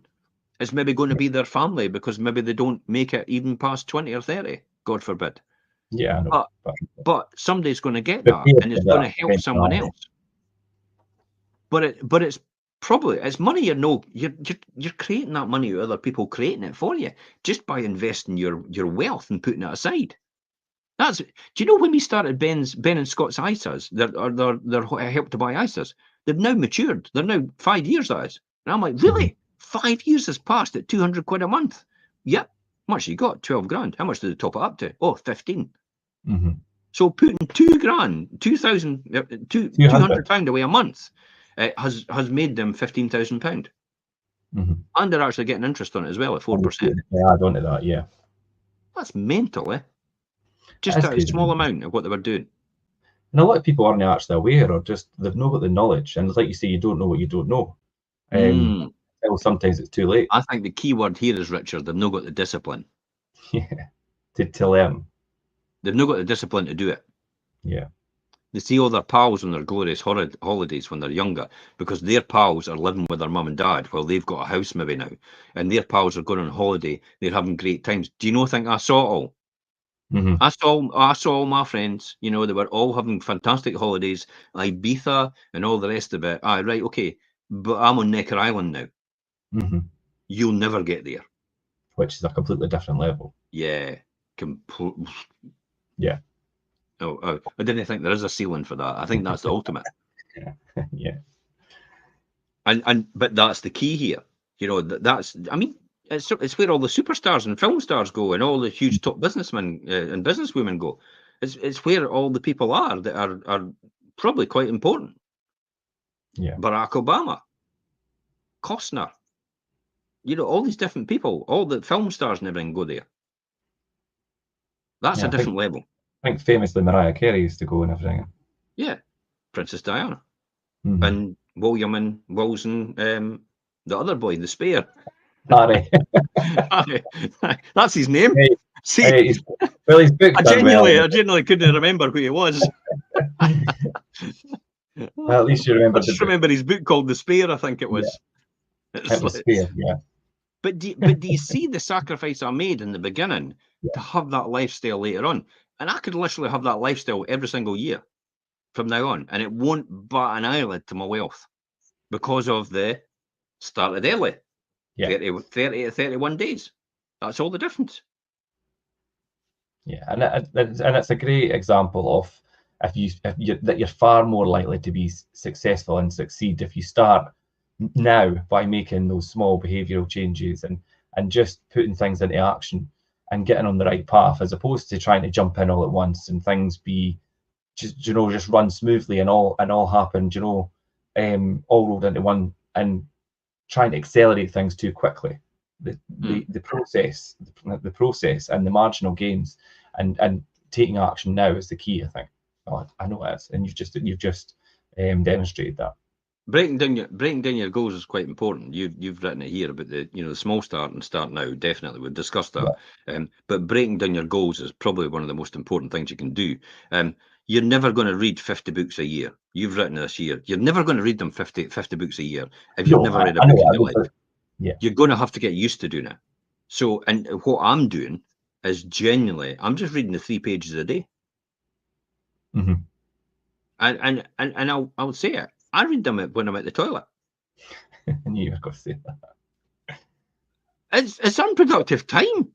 It's maybe going to be their family because maybe they don't make it even past 20 or 30. God forbid. Yeah, I know, but somebody's going to get that, and it's going to help someone else. But it's probably it's money. You're creating that money with other people creating it for you just by investing your wealth and putting it aside. Do you know when we started Ben and Scott's ISAs? They're Help to Buy ISAs. They've now matured. They're now 5 years, that is. And I'm like, really? 5 years has passed at 200 quid a month. Yep. How much you got? 12 grand. How much did they top it up to? Oh, 15. So putting 2 grand, 200 pound away a month has made them £15,000. And they're actually getting interest on it as well at 4%. Yeah, add on to that, yeah. That's mental, eh? Just a small amount of what they were doing. And a lot of people aren't actually aware, or just they've not got the knowledge. And like you say, you don't know what you don't know. Well, sometimes it's too late. I think the key word here is, Richard, they've not got the discipline. Yeah, to learn. They've not got the discipline to do it. Yeah. They see all their pals on their glorious holidays when they're younger, because their pals are living with their mum and dad while they've got a house maybe now, and their pals are going on holiday. They're having great times. Do you know? Think I saw it all. I saw all my friends. You know, they were all having fantastic holidays, Ibiza and all the rest of it. Right, okay, but I'm on Necker Island now. You'll never get there. Which is a completely different level. Yeah, Yeah. Oh, I didn't think there is a ceiling for that. I think that's the ultimate. Yeah. But that's the key here. You know, that's. I mean, it's where all the superstars and film stars go, and all the huge top businessmen and businesswomen go. It's where all the people are that are probably quite important. Yeah. Barack Obama, Costner. You know, all these different people, all the film stars and everything go there. That's a different level. I think famously Mariah Carey used to go and everything. Yeah, Princess Diana. And William and Wilson, the other boy, the spare. Harry. That's his name. Hey, see, he's booked I genuinely couldn't remember who he was. Well, at least you remember. I just remember his book called The Spare, I think it was. Yeah. It was Spare, yeah. But do you see the sacrifice I made in the beginning to have that lifestyle later on? And I could literally have that lifestyle every single year from now on, and it won't bat an eyelid to my wealth because of the started early. 30 to 31 days. That's all the difference. Yeah, and it's a great example of that you're far more likely to be successful and succeed if you start now by making those small behavioural changes and just putting things into action and getting on the right path, as opposed to trying to jump in all at once and things be just run smoothly and all happen, all rolled into one, and trying to accelerate things too quickly. The process and the marginal gains and taking action now is the key, I think. I know it is, and you've just demonstrated that. Breaking down your goals is quite important. You've written it here about the small start and start now. Definitely, we've discussed that. Yeah. But breaking down your goals is probably one of the most important things you can do. You're never going to read 50 books a year. You've written this year. You're never going to read them 50 books a year if you've never read a book in your life. Yeah. You're going to have to get used to doing it. So, and what I'm doing is genuinely, I'm just reading the 3 pages a day. And I'll say it. I read them when I'm at the toilet. I knew you were going to say that. It's unproductive time.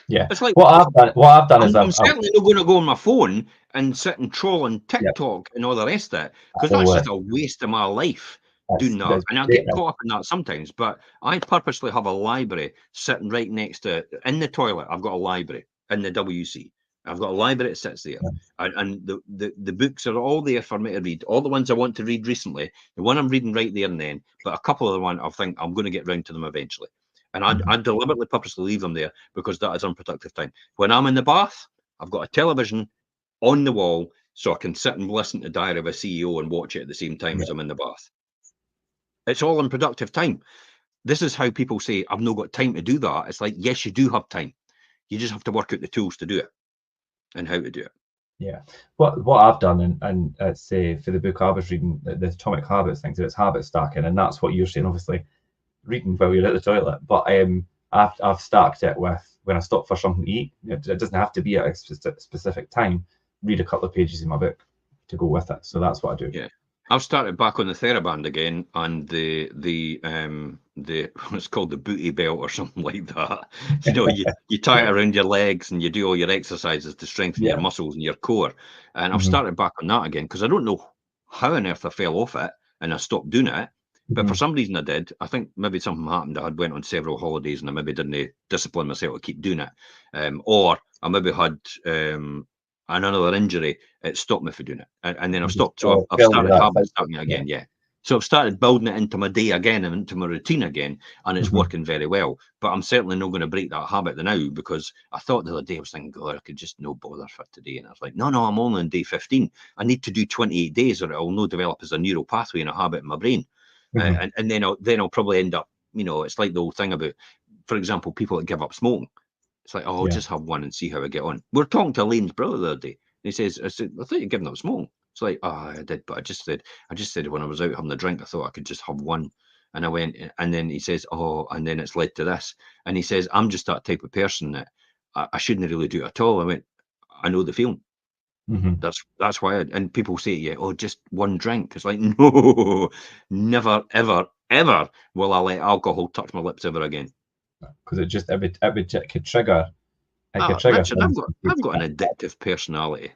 Yeah. It's like what I've done is I'm certainly not going to go on my phone and sit and troll on TikTok and all the rest of it, because that's just a waste of my life doing that. And I get caught up in that sometimes, but I purposely have a library sitting right next to in the toilet. I've got a library in the WC. I've got a library that sits there, and the books are all there for me to read. All the ones I want to read recently, the one I'm reading right there and then, but a couple of the ones I think I'm going to get round to them eventually. And I deliberately, purposely leave them there because that is unproductive time. When I'm in the bath, I've got a television on the wall so I can sit and listen to Diary of a CEO and watch it at the same time as I'm in the bath. It's all unproductive time. This is how people say, I've not got time to do that. It's like, yes, you do have time. You just have to work out the tools to do it and how to do it. Yeah. What I've done, and it's for the book I was reading, the Atomic Habits thing, it's habit stacking, and that's what you're saying, obviously, reading while you're at the toilet. But I've stacked it with when I stop for something to eat. It doesn't have to be at a specific time. Read a couple of pages in my book to go with it. So that's what I do. Yeah, I've started back on the TheraBand again, and the it's called the booty belt or something like that. You know, you tie it around your legs and you do all your exercises to strengthen your muscles and your core. And I've started back on that again because I don't know how on earth I fell off it and I stopped doing it. But for some reason I did. I think maybe something happened. I had went on several holidays and I maybe didn't discipline myself to keep doing it. Or I maybe had another injury. It stopped me from doing it. And then I've stopped. So I've started habit starting it again. Yeah. So I've started building it into my day again and into my routine again, and it's working very well. But I'm certainly not going to break that habit now because I thought the other day I was thinking, God, I could just no bother for today. And I was like, no, I'm only on day 15. I need to do 28 days or it'll no develop as a neural pathway and a habit in my brain. And then I'll probably end up, you know, it's like the old thing about, for example, people that give up smoking. It's like, oh, I'll just have one and see how I get on. We're talking to Elaine's brother the other day. And he says, I thought you'd given up smoking. It's like, oh, I did, but I just said when I was out having a drink, I thought I could just have one. And I went, and then he says, oh, and then it's led to this. And he says, I'm just that type of person that I shouldn't really do it at all. I went, I know the feeling. That's why. And people say, yeah, oh, just one drink. It's like, no, never, ever, ever will I let alcohol touch my lips ever again. Because it could trigger. Richard, I've got an addictive personality.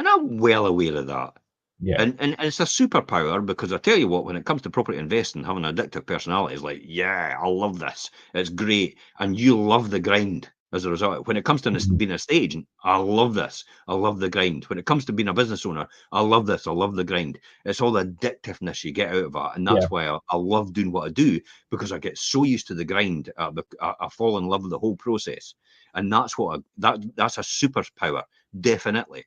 And I'm well aware of that. Yeah. And it's a superpower because I tell you what, when it comes to property investing, having an addictive personality is like, yeah, I love this. It's great. And you love the grind as a result. When it comes to being a estate agent, I love this. I love the grind. When it comes to being a business owner, I love this. I love the grind. It's all the addictiveness you get out of it. And that's why I love doing what I do, because I get so used to the grind. I fall in love with the whole process. And that's that's a superpower, definitely.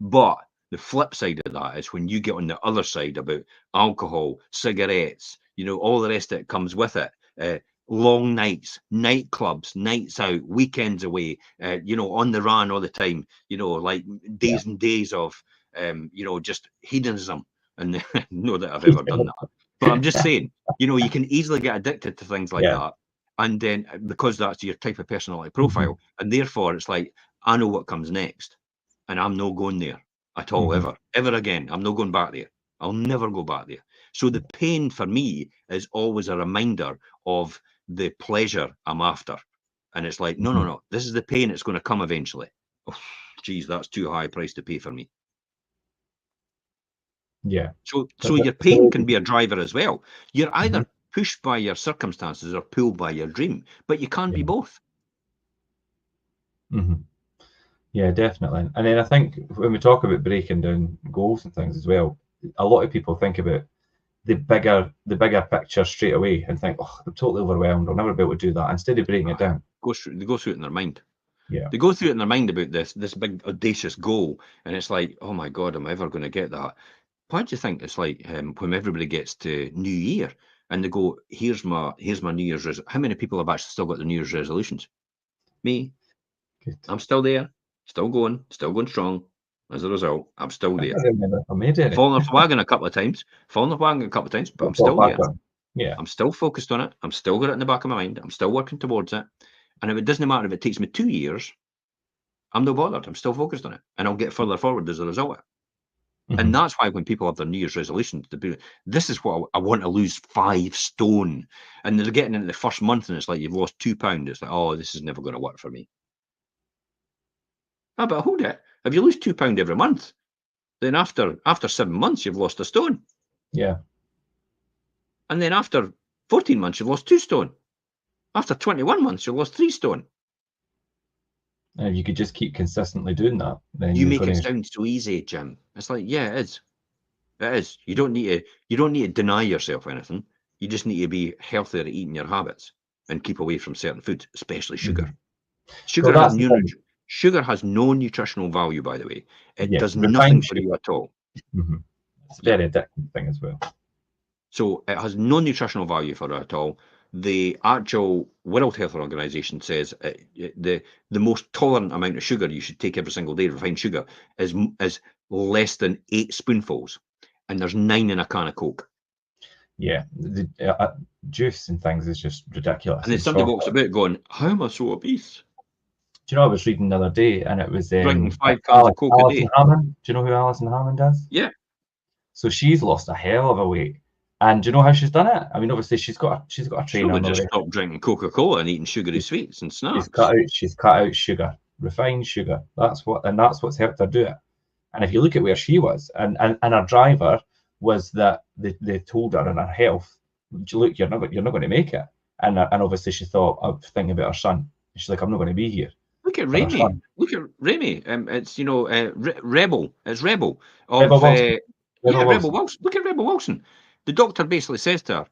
But the flip side of that is when you get on the other side about alcohol, cigarettes, you know, all the rest that comes with it. Long nights, nightclubs, nights out, weekends away, you know, on the run all the time, you know, like days and days of, you know, just hedonism. And not that I've ever done that. But I'm just saying, you know, you can easily get addicted to things like that. And then because that's your type of personality profile, and therefore it's like, I know what comes next. And I'm not going there at all, ever again. I'm not going back there. I'll never go back there. So the pain for me is always a reminder of the pleasure I'm after. And it's like, no, this is the pain. It's going to come eventually. Oh, geez, that's too high a price to pay for me. Yeah. So your pain can be a driver as well. You're either pushed by your circumstances or pulled by your dream, but you can't be both. Yeah, definitely. And then I think when we talk about breaking down goals and things as well, a lot of people think about the bigger picture straight away and think, oh, I'm totally overwhelmed. I'll never be able to do that. Instead of breaking it down. They go through it in their mind. Yeah. They go through it in their mind about this big audacious goal. And it's like, oh my God, am I ever going to get that? Why do you think it's like when everybody gets to New Year and they go, here's my New Year's resolution. How many people have actually still got the New Year's resolutions? Me. Good. I'm still there. Still going strong. As a result, I'm still there. I made it. Falling off the wagon a couple of times, but I'm still there. Yeah. I'm still focused on it. I'm still got it in the back of my mind. I'm still working towards it. And if it doesn't matter if it takes me 2 years, I'm not bothered. I'm still focused on it. And I'll get further forward as a result of it. And that's why when people have their New Year's resolutions, this is what I want to lose 5 stone. And they're getting into the first month and it's like, you've lost £2. It's like, oh, this is never going to work for me. Ah, but hold it. If you lose £2 every month, then after 7 months, you've lost a stone. Yeah. And then after 14 months, you've lost 2 stone. After 21 months, you've lost 3 stone. And if you could just keep consistently doing that, then you make it sound so easy, Jim. It's like, yeah, it is. It is. You don't need to deny yourself anything. You just need to be healthier at eating your habits and keep away from certain foods, especially sugar. Sugar has no nutritional value, by the way. It does nothing for you at all. It's a very addictive thing as well. So it has no nutritional value for it at all. The actual World Health Organization says the most tolerant amount of sugar you should take every single day, refined sugar, is less than 8 spoonfuls. And there's 9 in a can of Coke. Yeah, the juice and things is just ridiculous. And then somebody walks about going, how am I so obese? Do you know, I was reading the other day and it was drinking 5 cans of Coke a day. Hammond. Do you know who Alison Hammond is? Yeah. So she's lost a hell of a weight. And do you know how she's done it? I mean, obviously she's got a trainer. She'll just stop drinking Coca-Cola and eating sugary sweets and snacks. She's cut out sugar, refined sugar. That's what's helped her do it. And if you look at where she was, and her driver was that they told her in her health, look, you're not going to make it. And obviously she thought, I'm thinking about her son. She's like, I'm not going to be here. Look at Remy. Look at Remy. It's Rebel. It's Rebel. Rebel Wilson. Rebel Wilson. Look at Rebel Wilson. The doctor basically says to her,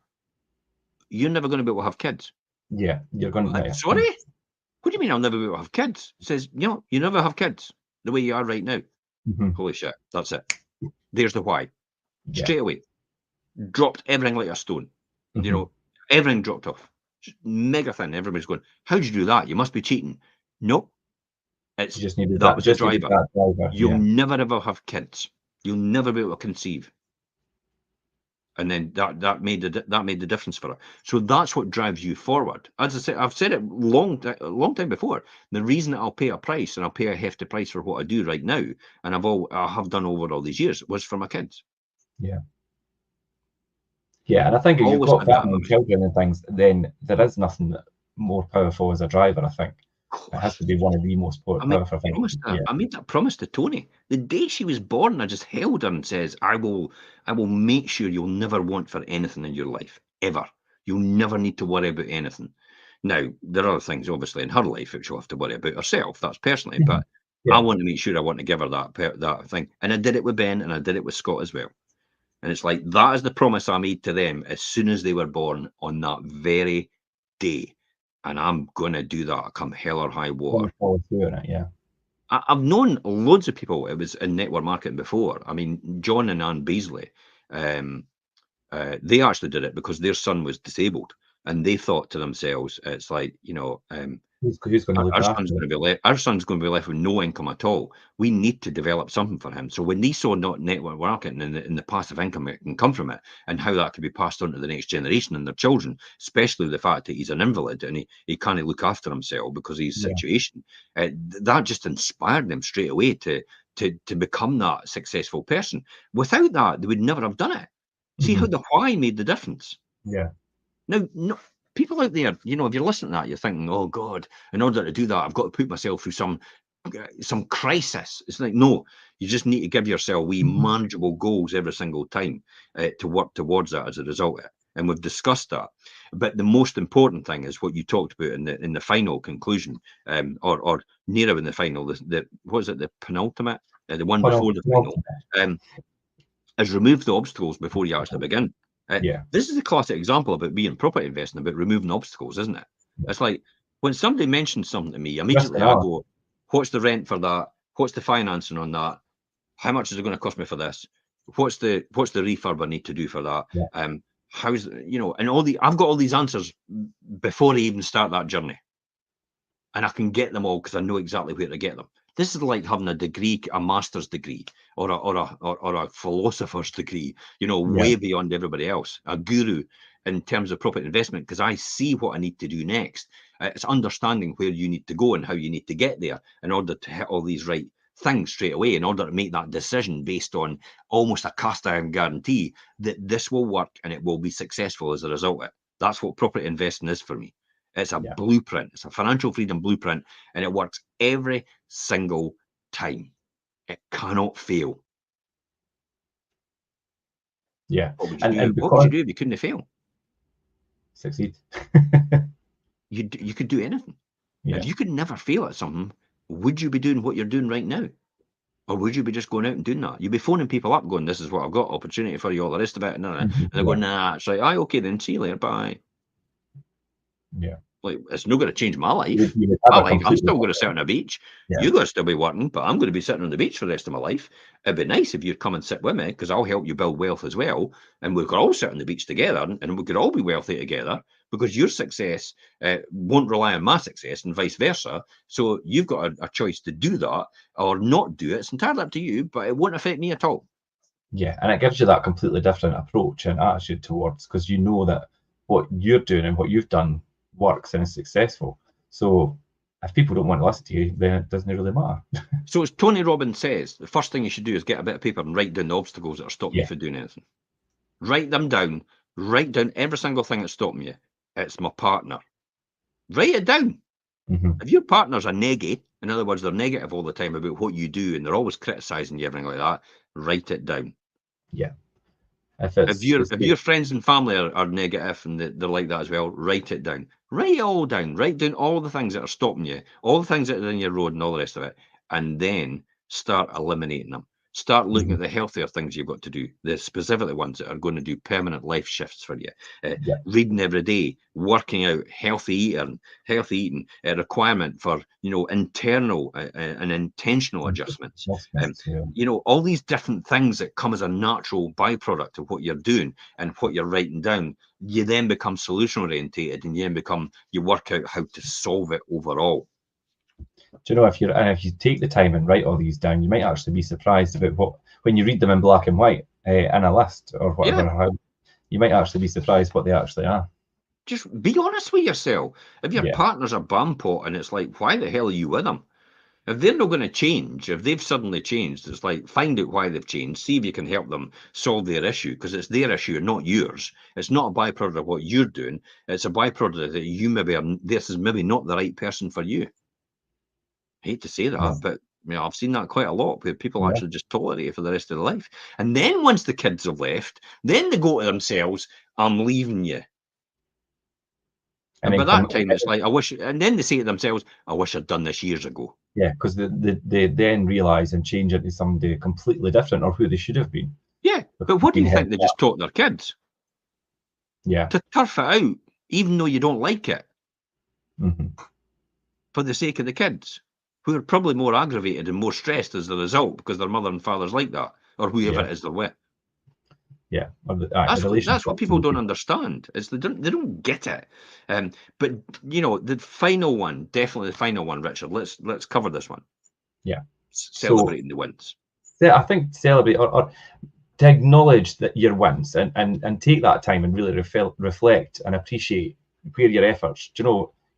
"You're never going to be able to have kids." Yeah, you're going to. Sorry? What do you mean I'll never be able to have kids? It says, you never have kids the way you are right now. Holy shit. That's it. There's the why. Yeah. Straight away. Dropped everything like a stone. Everything dropped off. Just mega thin. Everybody's going, how'd you do that? You must be cheating. Nope. It's you just needed that was the driver. You'll yeah. never ever have kids. You'll never be able to conceive. And then that made the difference for her. So that's what drives you forward. As I said, I've said it a long time before. The reason that I'll pay a price, and I'll pay a hefty price for what I do right now, and I have done over all these years, was for my kids. Yeah. Yeah, and I think if you've got family and children and things, then there is nothing more powerful as a driver, I think. It has to be one of the most powerful things. I made that promise to Tony. The day she was born, I just held her and says, I will make sure you'll never want for anything in your life, ever. You'll never need to worry about anything. Now, there are other things, obviously, in her life that she'll have to worry about herself. That's personally, but I want to make sure I want to give her that thing. And I did it with Ben, and I did it with Scott as well. And it's like, that is the promise I made to them as soon as they were born on that very day. And I'm going to do that come hell or high water. Yeah. I've known loads of people. It was in network marketing before. I mean, John and Ann Beasley, they actually did it because their son was disabled. And they thought to themselves, it's like, who's going to our son's going to be left with no income at all. We need to develop something for him. So when they saw not network marketing and the passive income that can come from it, and how that could be passed on to the next generation and their children, especially the fact that he's an invalid and he can't look after himself because of his situation, that just inspired them straight away to become that successful person. Without that, they would never have done it. See how the why made the difference. Yeah. Now, people out there, if you're listening to that, you're thinking, oh God, in order to do that, I've got to put myself through some crisis. It's like, no, you just need to give yourself wee manageable goals every single time to work towards that as a result of it. And we've discussed that. But the most important thing is what you talked about in the final conclusion, or nearer in the final, what was it, the penultimate, the one before the final, is remove the obstacles before you actually begin. This is a classic example about being property investing, about removing obstacles, isn't it? It's like when somebody mentions something to me, immediately I go, what's the rent for that? What's the financing on that? How much is it going to cost me for this? What's the refurb I need to do for that? How's and I've got all these answers before I even start that journey, and I can get them all because I know exactly where to get them. This is like having a degree, a master's degree, or a philosopher's degree, way beyond everybody else, a guru in terms of property investment, because I see what I need to do next. It's understanding where you need to go and how you need to get there in order to hit all these right things straight away, in order to make that decision based on almost a cast iron guarantee that this will work and it will be successful as a result of it. That's what property investing is for me. It's a blueprint. It's a financial freedom blueprint, and it works every single time. It cannot fail. Yeah. What would you do if you couldn't fail? Succeed. You could do anything. Yeah. If you could never fail at something, would you be doing what you're doing right now? Or would you be just going out and doing that? You'd be phoning people up going, this is what I've got, opportunity for you, all the rest of it. And they're going, nah, it's like, okay, then see you later, bye. Yeah. Like, it's not going to change my life. I'm still going to sit on a beach. You're going to still be working, but I'm going to be sitting on the beach for the rest of my life. It'd be nice if you'd come and sit with me, because I'll help you build wealth as well. And we could all sit on the beach together, and we could all be wealthy together, because your success won't rely on my success and vice versa. So you've got a choice to do that or not do it. It's entirely up to you, but it won't affect me at all. Yeah, and it gives you that completely different approach and attitude towards, because you know that what you're doing and what you've done works and is successful. So if people don't want to listen to you, then it doesn't really matter. So as Tony Robbins says, the first thing you should do is get a bit of paper and write down the obstacles that are stopping you from doing anything. Write them down Write down every single thing that's stopping you. It's my partner. Write it down. If your partner's a neggy, in other words, they're negative all the time about what you do and they're always criticising you, everything like that, write it down. Yeah. If your friends and family are negative and they're like that as well, write it down. Write it all down. Write down all the things that are stopping you, all the things that are in your road and all the rest of it, and then start eliminating them. Start looking at the healthier things you've got to do, the specifically ones that are going to do permanent life shifts for you. Reading every day, working out, healthy eating, a requirement for, internal and intentional adjustments. All these different things that come as a natural byproduct of what you're doing and what you're writing down. You then become solution orientated, and you work out how to solve it overall. Do you know, if you take the time and write all these down, you might actually be surprised about when you read them in black and white in a list or whatever. How you might actually be surprised what they actually are. Just be honest with yourself. If your partner's a bum pot and it's like, why the hell are you with them? If they're not going to change, if they've suddenly changed, it's like, find out why they've changed, see if you can help them solve their issue, because it's their issue, not yours. It's not a byproduct of what you're doing. It's a byproduct that you this is maybe not the right person for you. I hate to say that, but I've seen that quite a lot where people actually just tolerate it for the rest of their life. And then once the kids have left, then they go to themselves, I'm leaving you. And by that time, it's like, and then they say to themselves, I wish I'd done this years ago. Yeah, because they then realise and change into somebody completely different or who they should have been. Yeah, but what do you think they just taught their kids? Yeah. To turf it out, even though you don't like it. For the sake of the kids, who are probably more aggravated and more stressed as a result because their mother and father's like that, or whoever it is they're with. Yeah, that's what people don't understand. Is they don't get it. But the final one, definitely the final one, Richard. Let's cover this one. Yeah, celebrating the wins. I think celebrate or to acknowledge that your wins and take that time and really reflect and appreciate where your efforts.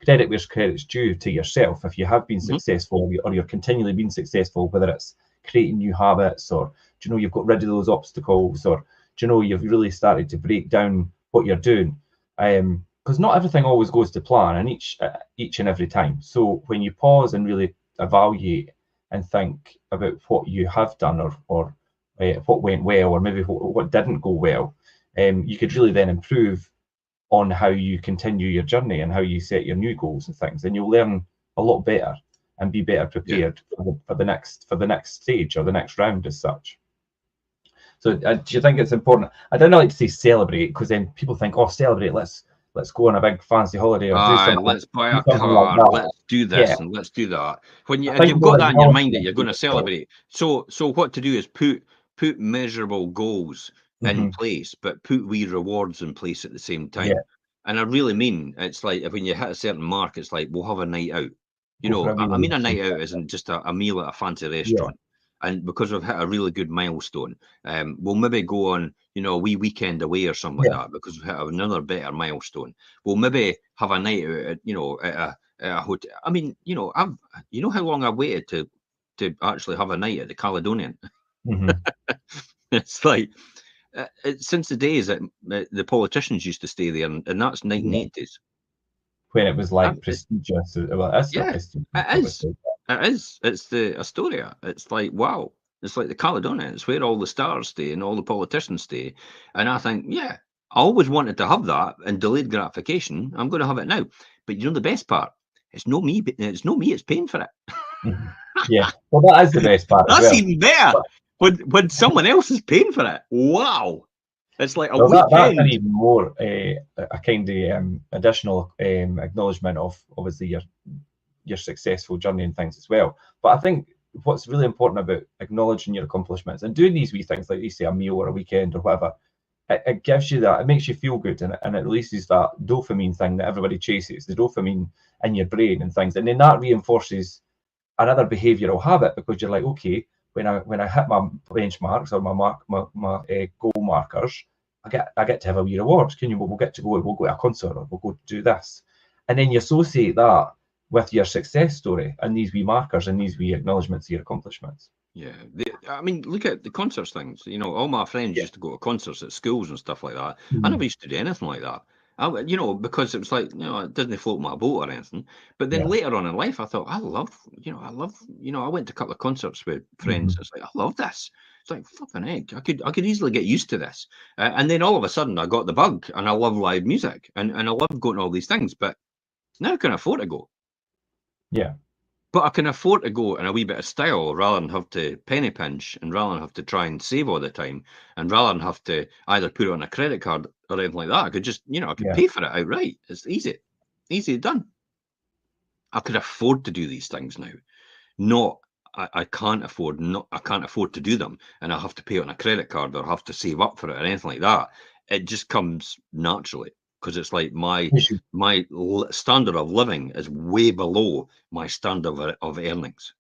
Credit where credit's due to yourself. If you have been successful or you're continually being successful, whether it's creating new habits or you've got rid of those obstacles or you've really started to break down what you're doing, because not everything always goes to plan, and each and every time. So when you pause and really evaluate and think about what you have done or what went well or maybe what didn't go well, you could really then improve on how you continue your journey and how you set your new goals and things, and you'll learn a lot better and be better prepared for the next stage or the next round as such. So do you think it's important? I don't like to say celebrate, because then people think, celebrate, let's go on a big fancy holiday or do something. Let's buy a car, let's do this and let's do that. When you've got that in your mind that you're going to celebrate, so what to do is put measurable goals in place, but put wee rewards in place at the same time. And I really mean, it's like when you hit a certain mark, it's like, we'll have a night out. I mean, a night out isn't just a meal at a fancy restaurant. And because we've hit a really good milestone, we'll maybe go on, a wee weekend away or something like that, because we've hit another better milestone. We'll maybe have a night out at a hotel. I mean, how long I've waited to actually have a night at the Caledonian. It's like, since the days that the politicians used to stay there, and that's 1980s. When it was like prestigious. Well, it is. It's the Astoria. It's like, wow. It's like the Caledonian. It's where all the stars stay and all the politicians stay. And I think, I always wanted to have that and delayed gratification. I'm going to have it now. But the best part? It's no me. It's no me. It's paying for it. Yeah. Well, that is the best part. That's even better. When someone else is paying for it. Wow. It's like a weekend. That's an even more a kind of additional acknowledgement of obviously your successful journey and things as well. But I think what's really important about acknowledging your accomplishments and doing these wee things, like you say, a meal or a weekend or whatever, it gives you that, it makes you feel good, and it releases that dopamine thing that everybody chases, the dopamine in your brain and things, and then that reinforces another behavioural habit, because you're like, okay, when I hit my benchmarks or my goal markers, I get to have a wee reward. We'll get to we'll go to a concert or we'll go do this, and then you associate that with your success story and these wee markers and these wee acknowledgements of your accomplishments. Yeah, I mean, look at the concerts things. You know, all my friends Yeah. used to go to concerts at schools and stuff like that. I Mhm. never used to do anything like that. You know, because it was like, it doesn't float my boat or anything. But then Yeah. later on in life, I thought, I love, I went to a couple of concerts with friends. Mhm. It's like, I love this. It's like flipping egg. I could easily get used to this. And then all of a sudden, I got the bug, and I love live music, and I love going to all these things. But now I can afford to go. Yeah. But I can afford to go in a wee bit of style rather than have to penny pinch, and rather than have to try and save all the time, and rather than have to either put it on a credit card or anything like that. I could just, I could Yeah. pay for it outright. It's easy done. I could afford to do these things now. Not, I can't afford, I can't afford to do them, and I have to pay it on a credit card or have to save up for it or anything like that. It just comes naturally, because it's like my You should- standard of living is way below my standard of earnings.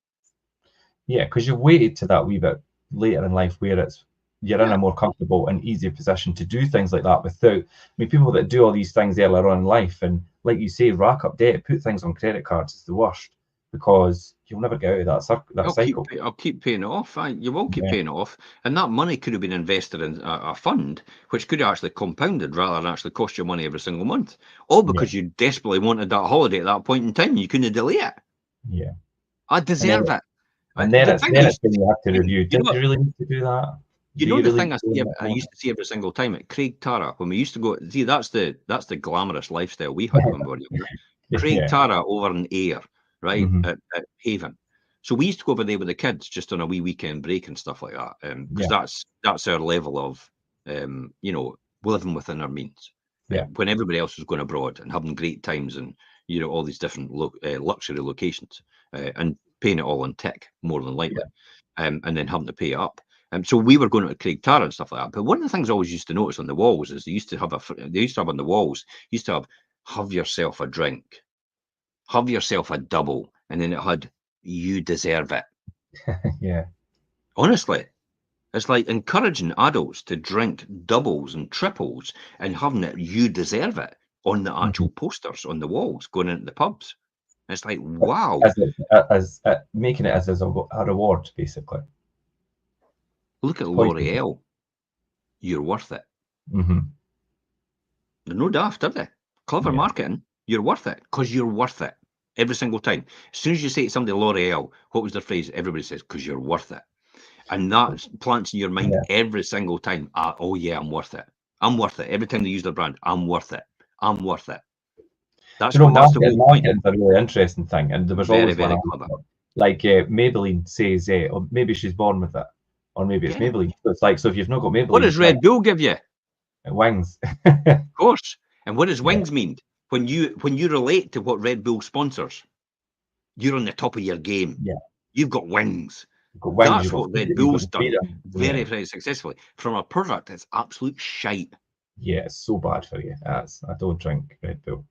Yeah, because you waited to that wee bit later in life where you're in Yeah. a more comfortable and easier position to do things like that without. I mean, people that do all these things earlier on in life and, like you say, rack up debt, put things on credit cards is the worst because you'll never get out of that cycle. I'll keep paying it off. You will keep Yeah, paying it off, and that money could have been invested in a fund, which could have actually compounded rather than actually cost you money every single month. All yeah, because you desperately wanted that holiday at that point in time. You couldn't delay it. yeah. I And then deserve it. and then The it's thing then I it's used to when you have to see, review. Did you really need to do that? Do you the really thing need to do that I moment? used to see every single time at Craig Tara when we used to go. See, that's the glamorous lifestyle we had when we were younger. Craig Yeah. Tara over in Ayr, right, Hmm. at Haven. So we used to go over there with the kids just on a wee weekend break and stuff like that, because Yeah. that's our level of, living within our means. Yeah. When everybody else was going abroad and having great times and all these different luxury locations, and paying it all on tick more than likely, and then having to pay it up. So we were going to Craig Tara and stuff like that. But one of the things I always used to notice on the walls is they used to have on the walls, used to have yourself a drink, have yourself a double, and then it had you deserve it. Yeah. Honestly, it's like encouraging adults to drink doubles and triples and having it you deserve it on the Hmm. actual posters on the walls going into the pubs. It's like, wow, As making it as a reward, basically. look at Poison. L'Oreal. You're worth it. Hmm. They're no daft, are they? Clever Yeah. marketing. You're worth it because you're worth it every single time. As soon as you say to somebody L'Oreal, what was their phrase? Everybody says, because you're worth it. And that plants in your mind Yeah. every single time. Oh, yeah, I'm worth it. I'm worth it. Every time they use their brand, I'm worth it. I'm worth it. That's that's the whole point. Marketing's a really interesting thing, and there was Very, always one very clever. like Maybelline says, or maybe she's born with it, or maybe it's Yeah. Maybelline. So it's like, so if you've not got Maybelline, What does like, Red Bull give you? wings. Of course. And what does Yeah. wings mean? When you relate to what Red Bull sponsors, you're on the top of your game. Yeah. You've got wings. You've got wings. That's You've got what Red you've Bull's got done freedom. very, Yeah. very successfully. From a product that's absolute shite. Yeah, it's so bad for you. I don't drink Red Bull.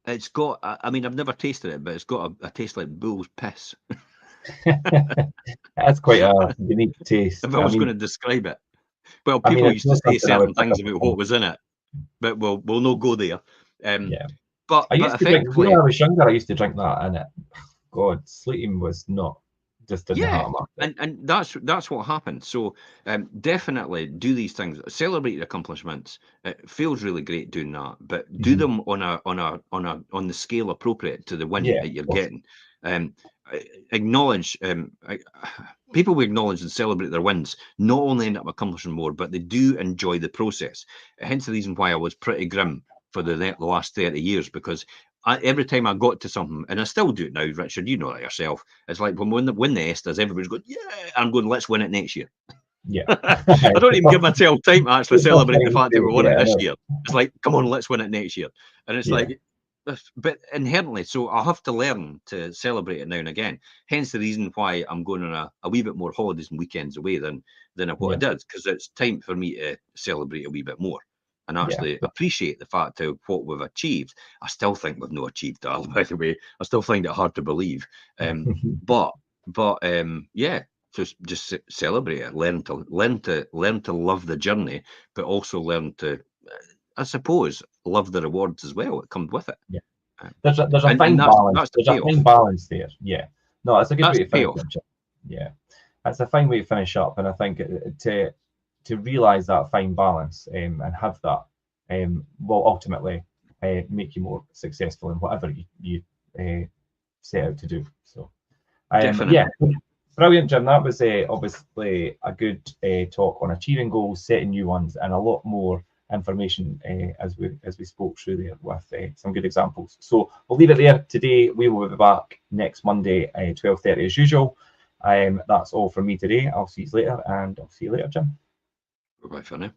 It's got, I mean, I've never tasted it, but it's got a taste like bull's piss. That's quite a unique taste. If I was going to describe it. Well, I mean, people it's used to not say something I certain would pick things up about on. what was in it, but we'll not go there. Yeah. But I used to drink, effectively, when I was younger, I used to drink that, and God, sleeping was not, just didn't yeah, have it. and that's what happened. So definitely do these things, celebrate your accomplishments. It feels really great doing that, but do Mhm. them on the scale appropriate to the win Yeah, that you're of course. getting. Acknowledge people who acknowledge and celebrate their wins not only end up accomplishing more, but they do enjoy the process. Hence the reason why I was pretty grim for the last 30 years, because every time I got to something, and I still do it now, Richard, you know that yourself, it's like when we win the Estes, everybody's going, yeah, I'm going, let's win it next year. Yeah. I don't even give myself time to actually celebrate the fact that we won it Yeah, I this know. year. It's like, come on, let's win it next year. And it's Yeah. like, but inherently, so I have to learn to celebrate it now and again. Hence the reason why I'm going on a wee bit more holidays and weekends away than what I did, because it's time for me to celebrate a wee bit more and actually appreciate the fact of what we've achieved. I still think we've not achieved that, by the way. I still find it hard to believe. But yeah, just celebrate it. Learn to love the journey, but also learn to, I suppose, love the rewards as well that comes with it. Yeah. There's a And fine balance. that's the There's a payoff. fine balance there. Yeah. No, it's a good That's way the to finish payoff. it. Yeah. that's a fine way to finish up. And I think to realise that fine balance and have that will ultimately make you more successful in whatever you set out to do. So Definitely. yeah, brilliant, Jim. That was obviously a good talk on achieving goals, setting new ones, and a lot more information as we spoke through there with some good examples. So we'll leave it there today. We will be back next Monday, 12:30 as usual. That's all from me today. I'll see you later, and I'll see you later, Jim. Bye for now.